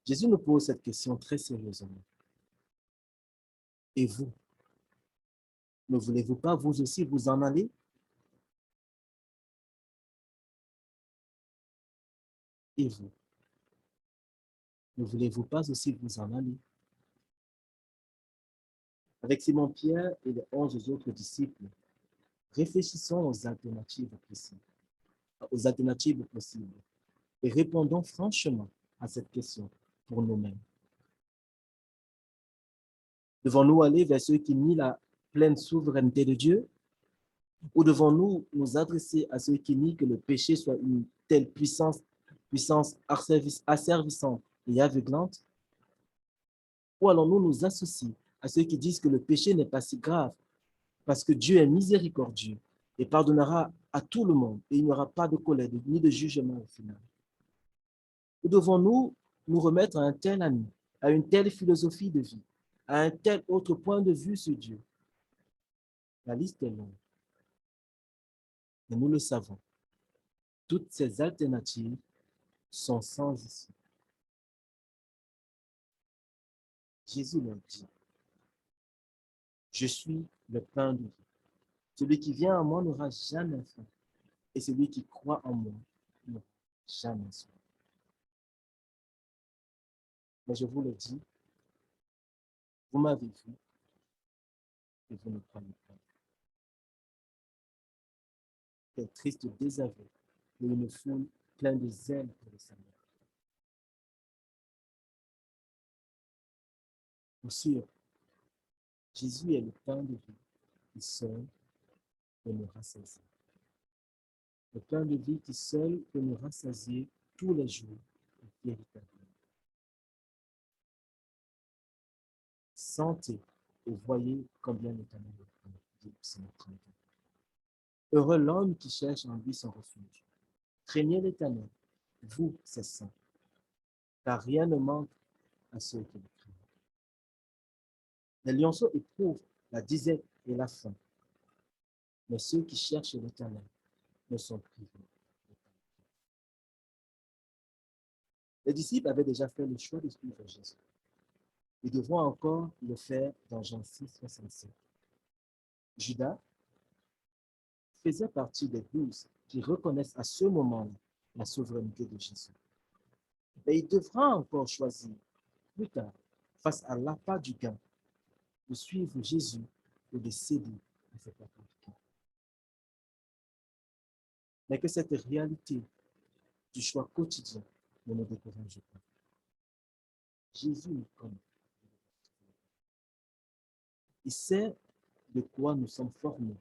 Jésus nous pose cette question très sérieusement. Et vous, ne voulez-vous pas vous aussi vous en aller? Et vous, ne voulez-vous pas aussi vous en aller? Avec Simon-Pierre et les 11 autres disciples, Réfléchissons aux alternatives possibles et répondons franchement à cette question pour nous-mêmes. Devons-nous aller vers ceux qui nient la pleine souveraineté de Dieu? Ou devons-nous nous adresser à ceux qui nient que le péché soit une telle puissance asservissante et aveuglante? Ou allons-nous nous associer à ceux qui disent que le péché n'est pas si grave parce que Dieu est miséricordieux et pardonnera à tout le monde et il n'y aura pas de colère ni de jugement au final? Ou devons-nous nous remettre à un tel ami, à une telle philosophie de vie, à un tel autre point de vue sur Dieu? La liste est longue. Mais nous le savons, toutes ces alternatives sont sans issue. Jésus leur dit, « Je suis le pain de vie. Celui qui vient à moi n'aura jamais faim, et celui qui croit en moi n'aura jamais soif. » Mais je vous le dis, vous m'avez vu, et vous ne croyez pas. Quel triste désaveu et une foule pleine de zèle pour le Seigneur. Pour sûr, Jésus est le pain de vie qui seul peut nous rassasier. Le pain de vie qui seul peut nous rassasier tous les jours, véritablement. Sentez et voyez combien l'Éternel est bon, dit le Psaume 34. Heureux l'homme qui cherche en lui son refuge. Craignez l'Éternel, vous, ses saints, car rien ne manque à ceux qui le craignent. Les lionceaux éprouvent la disette et la faim, mais ceux qui cherchent l'Éternel ne sont privés. Les disciples avaient déjà fait le choix de suivre Jésus. Ils devront encore le faire dans Jean 6, 67. Judas faisait partie des 12 qui reconnaissent à ce moment-là la souveraineté de Jésus. Et il devra encore choisir plus tard, face à l'appât du gain, de suivre Jésus ou de céder à cet appât du gain. Mais que cette réalité du choix quotidien ne nous décourage pas. Jésus nous connaît. Il sait de quoi nous sommes formés.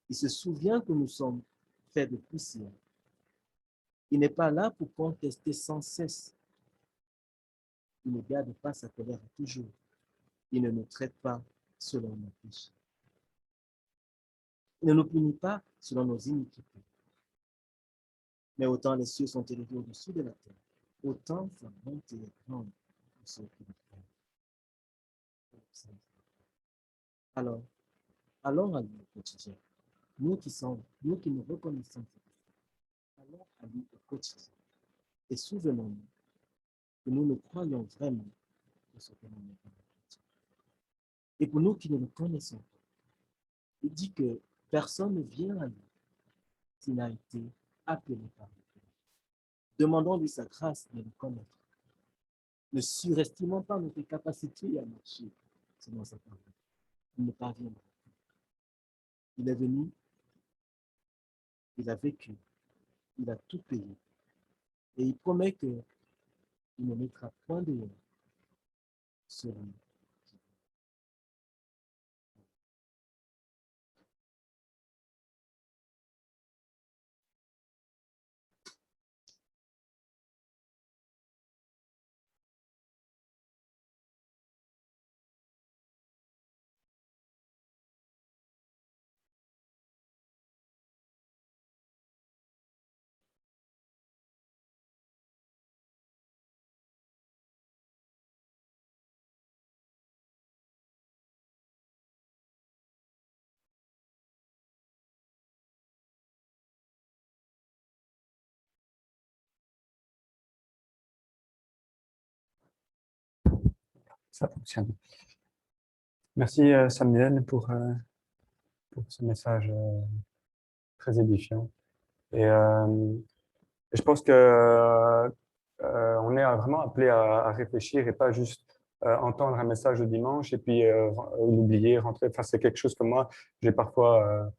Il se souvient que nous sommes faits de poussière. Il n'est pas là pour contester sans cesse. Il ne garde pas sa colère toujours. Il ne nous traite pas selon nos péchés. Il ne nous punit pas selon nos iniquités. Mais autant les cieux sont élevés au-dessus de la terre, autant sa bonté est grande pour ceux qui le craignent. Alors, allons à lui au quotidien. Nous qui nous reconnaissons, allons à lui au quotidien. Et souvenons-nous que nous ne croyons vraiment que ce que nous ne connaissons. Et pour nous qui ne le connaissons pas, il dit que personne ne vient à lui s'il n'a été appelé par lui. Demandons-lui sa grâce de le connaître. Ne surestimons pas notre capacité à marcher selon sa parole. Il ne parviendra pas. Il est venu, il a vécu, il a tout payé. Et il promet qu'il ne mettra point de haine sur lui. Ça fonctionne. Merci Samuel pour ce message très édifiant. Et je pense que on est vraiment appelé à réfléchir et pas juste entendre un message le dimanche et puis l'oublier, rentrer. Enfin, c'est quelque chose que moi, j'ai parfois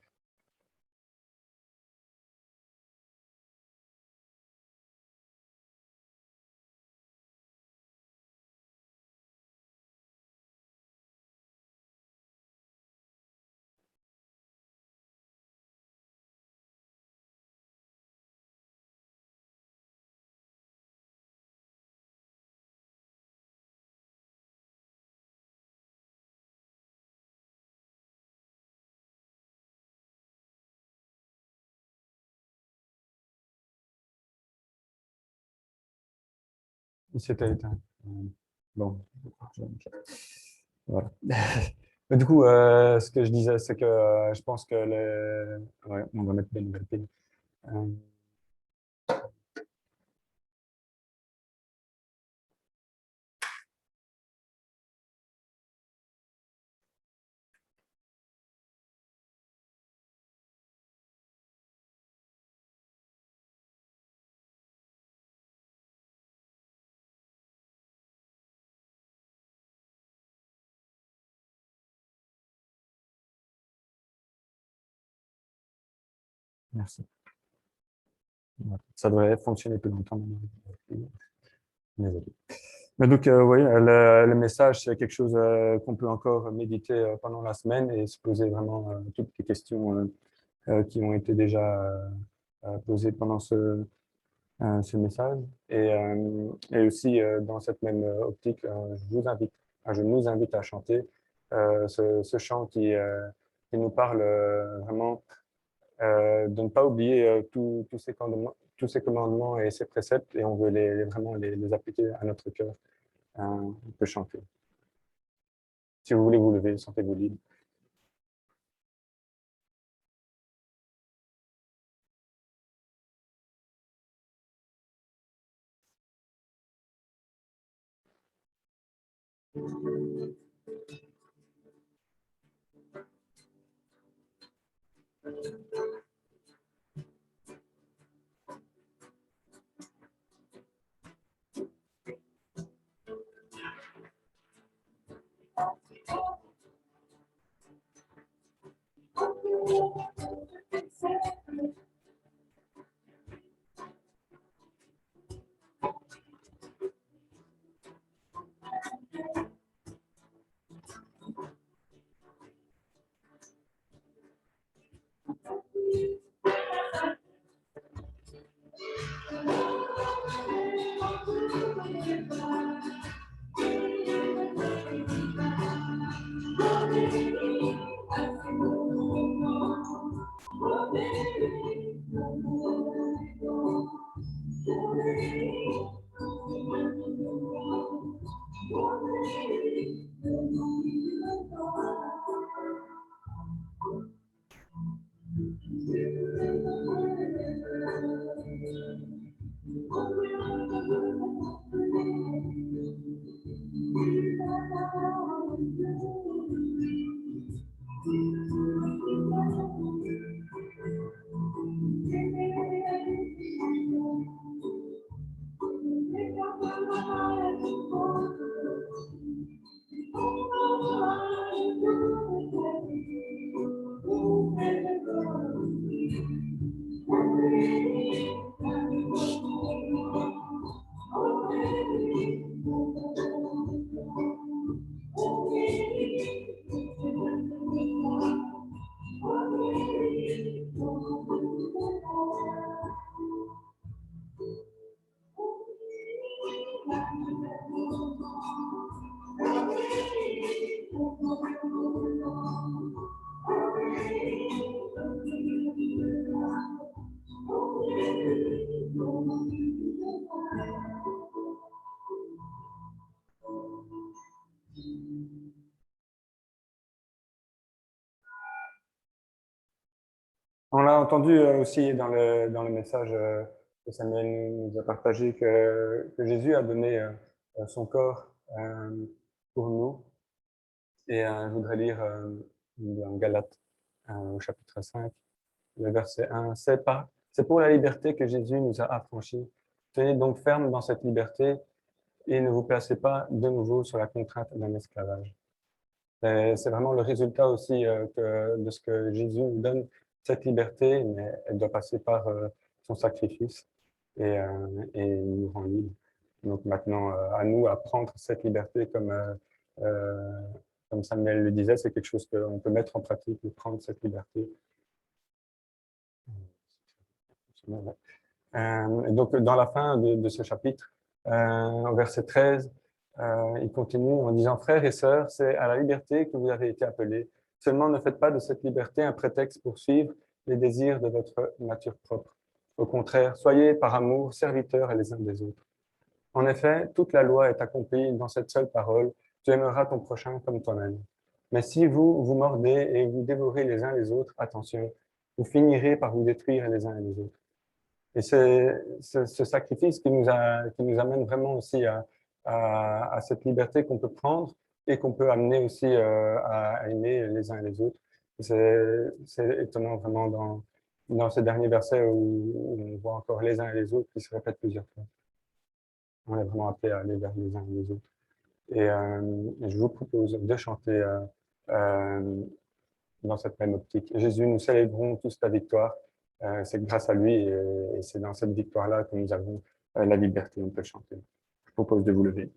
Il s'était éteint. Bon, voilà. Mais du coup, ce que je disais, c'est que je pense que ouais, on va mettre des nouvelles piles. Euh, Merci. Voilà. Ça devrait fonctionner plus longtemps maintenant. Désolé. Mais donc, oui, le message, c'est quelque chose qu'on peut encore méditer pendant la semaine et se poser vraiment toutes les questions qui ont été déjà posées pendant ce message. Et aussi, dans cette même optique, je nous invite à chanter ce chant qui nous parle vraiment de ne pas oublier tous ces commandements et ces préceptes, et on veut vraiment les appliquer à notre cœur. On peut chanter. Si vous voulez vous lever, sentez-vous libre. On l'a entendu aussi dans le message que Samuel nous a partagé, que Jésus a donné son corps pour nous. Et je voudrais lire dans Galates au chapitre 5, le verset 1. C'est pour la liberté que Jésus nous a affranchis. Tenez donc ferme dans cette liberté et ne vous placez pas de nouveau sur la contrainte d'un esclavage. C'est vraiment le résultat aussi de ce que Jésus nous donne, cette liberté, mais elle doit passer par son sacrifice et il nous rend libres. Donc maintenant, à nous à prendre cette liberté comme Samuel le disait, c'est quelque chose qu'on peut mettre en pratique, de prendre cette liberté. Donc, dans la fin de ce chapitre, au verset 13, il continue en disant « Frères et sœurs, c'est à la liberté que vous avez été appelés. Seulement, ne faites pas de cette liberté un prétexte pour suivre les désirs de votre nature propre. Au contraire, soyez par amour serviteurs les uns des autres. En effet, toute la loi est accomplie dans cette seule parole, tu aimeras ton prochain comme toi-même. Mais si vous vous mordez et vous dévorez les uns les autres, attention, vous finirez par vous détruire les uns et les autres. Et c'est ce sacrifice qui nous amène vraiment aussi à cette liberté qu'on peut prendre et qu'on peut amener aussi à aimer les uns et les autres. C'est étonnant vraiment dans ces derniers versets où on voit encore les uns et les autres qui se répètent plusieurs fois. On est vraiment appelé à aller vers les uns et les autres. Et je vous propose de chanter euh, dans cette même optique. Jésus, nous célébrons tous ta victoire. C'est grâce à lui et c'est dans cette victoire-là que nous avons la liberté. On peut chanter. Je propose de vous lever.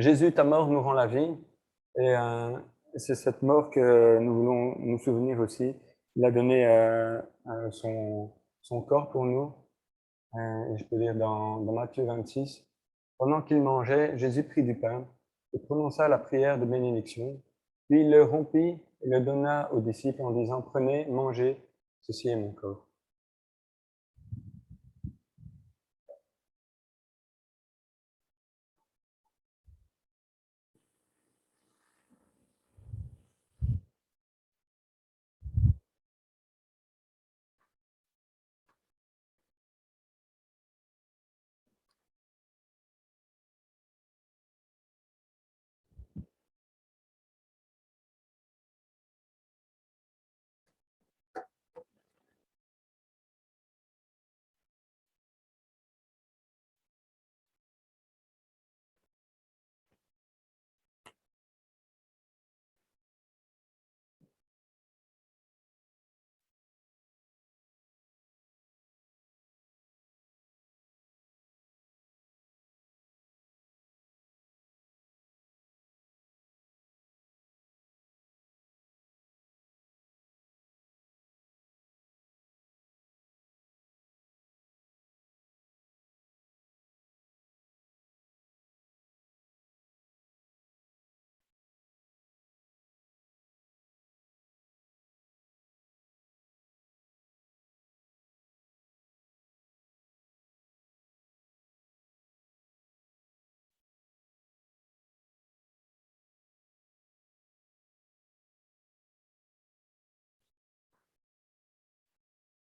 Jésus, ta mort nous rend la vie. Et c'est cette mort que nous voulons nous souvenir aussi. Il a donné son corps pour nous. Et je peux lire dans Matthieu 26. Pendant qu'il mangeait, Jésus prit du pain et prononça la prière de bénédiction. Puis il le rompit et le donna aux disciples en disant, prenez, mangez, ceci est mon corps.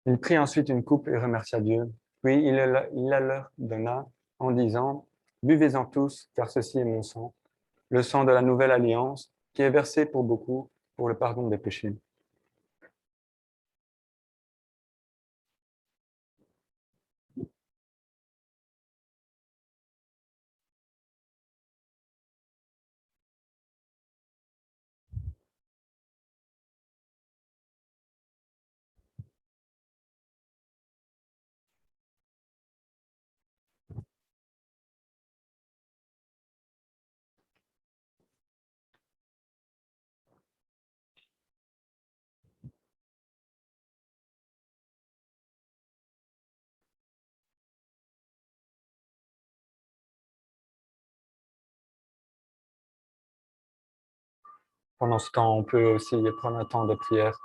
Il prit ensuite une coupe et remercia Dieu. Puis il la leur donna en disant, buvez-en tous, car ceci est mon sang, le sang de la nouvelle alliance, qui est versé pour beaucoup pour le pardon des péchés. Pendant ce temps, on peut aussi prendre un temps de prière,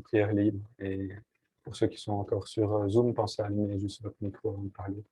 prière libre. Et pour ceux qui sont encore sur Zoom, pensez à allumer juste votre micro avant de parler.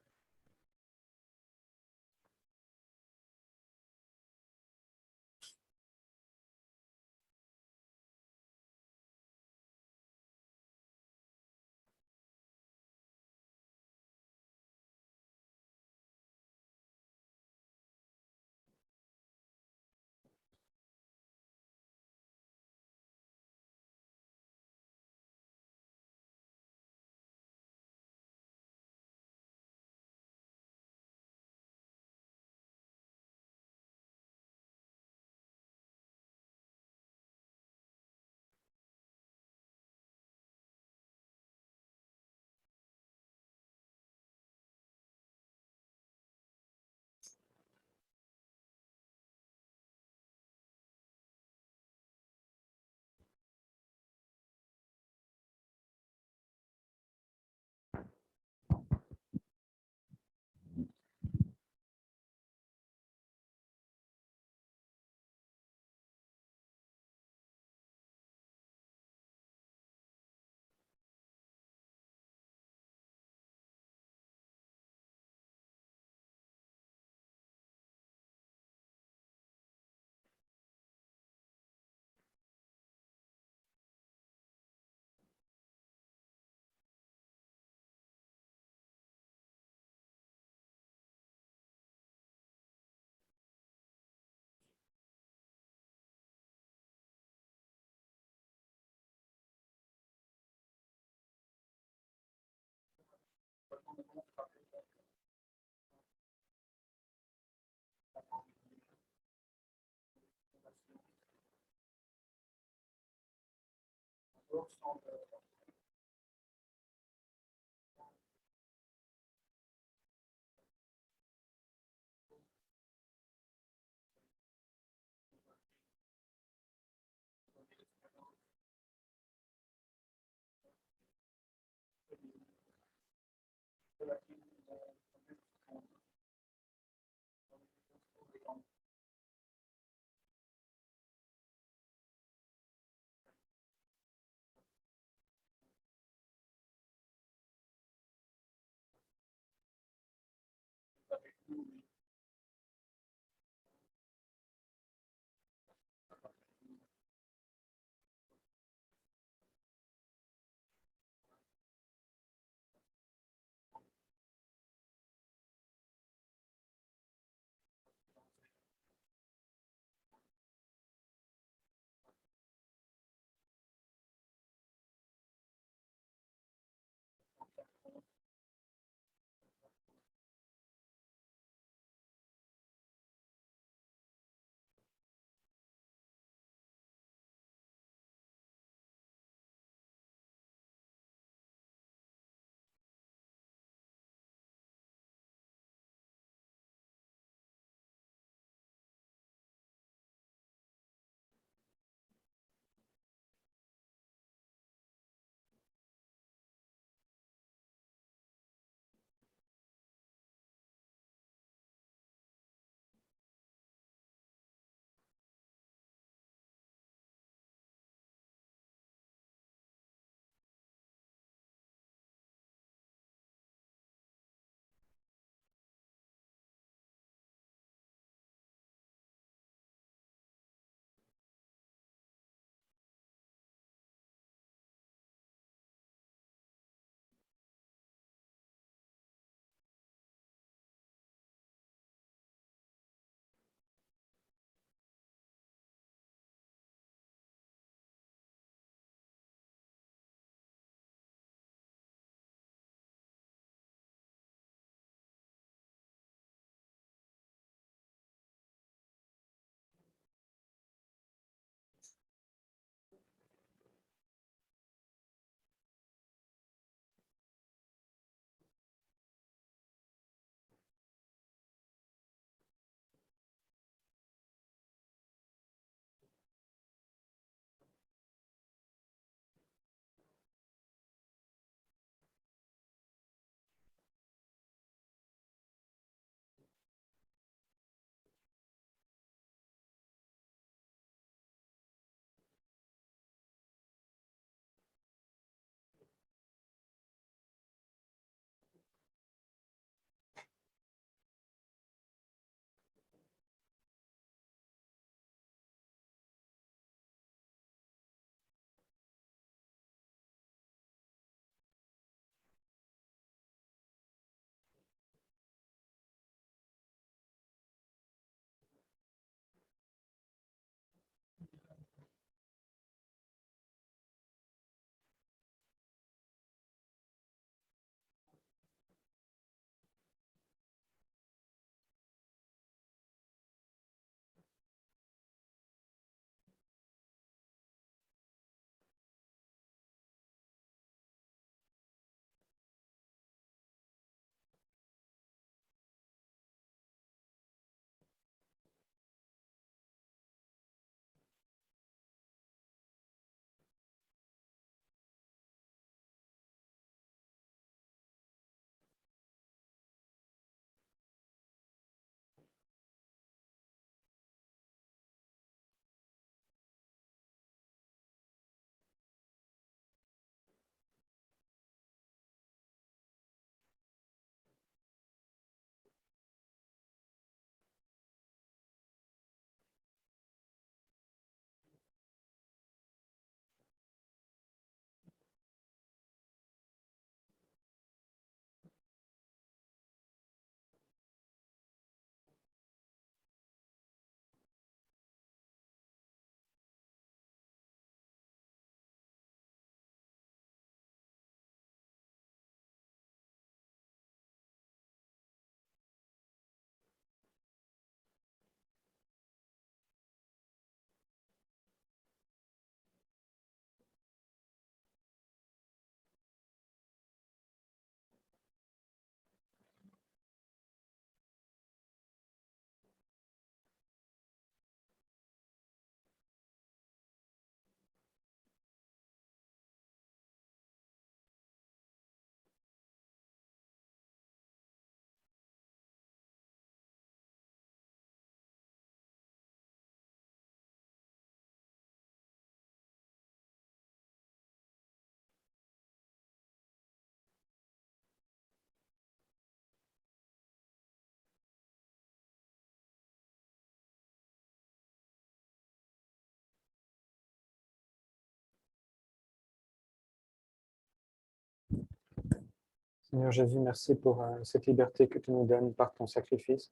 Seigneur Jésus, merci pour cette liberté que tu nous donnes par ton sacrifice.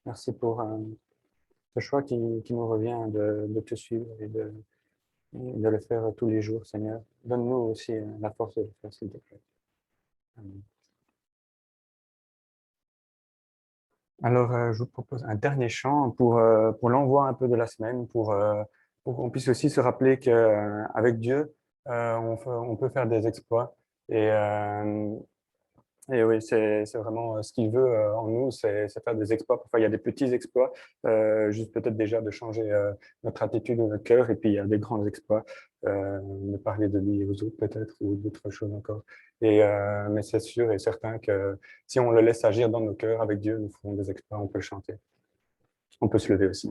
Merci pour ce choix qui nous revient de te suivre et de le faire tous les jours, Seigneur. Donne-nous aussi la force de le faire, s'il te plaît. Amen. Alors, je vous propose un dernier chant pour l'envoi un peu de la semaine, pour qu'on puisse aussi se rappeler qu'avec Dieu, on peut faire des exploits. Et oui, c'est vraiment ce qu'il veut en nous, c'est faire des exploits. Parfois, il y a des petits exploits, juste peut-être déjà de changer notre attitude ou notre cœur. Et puis, il y a des grands exploits, de parler de lui aux autres peut-être, ou d'autres choses encore. Mais c'est sûr et certain que si on le laisse agir dans nos cœurs avec Dieu, nous ferons des exploits, on peut le chanter. On peut se lever aussi.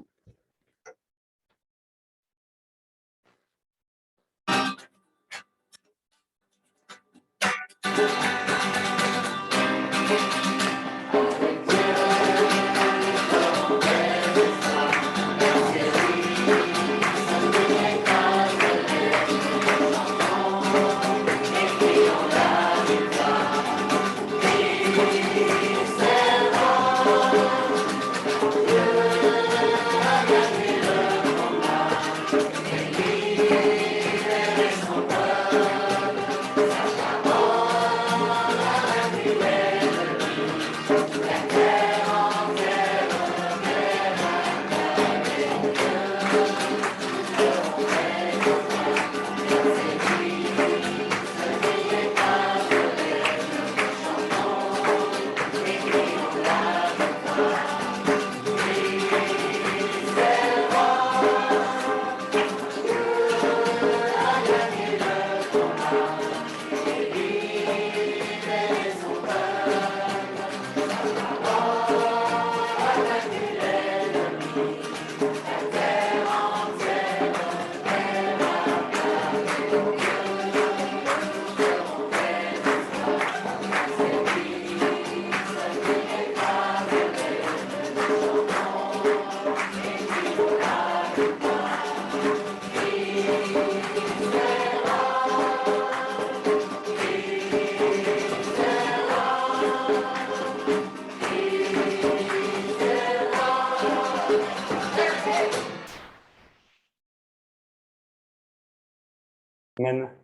Amen.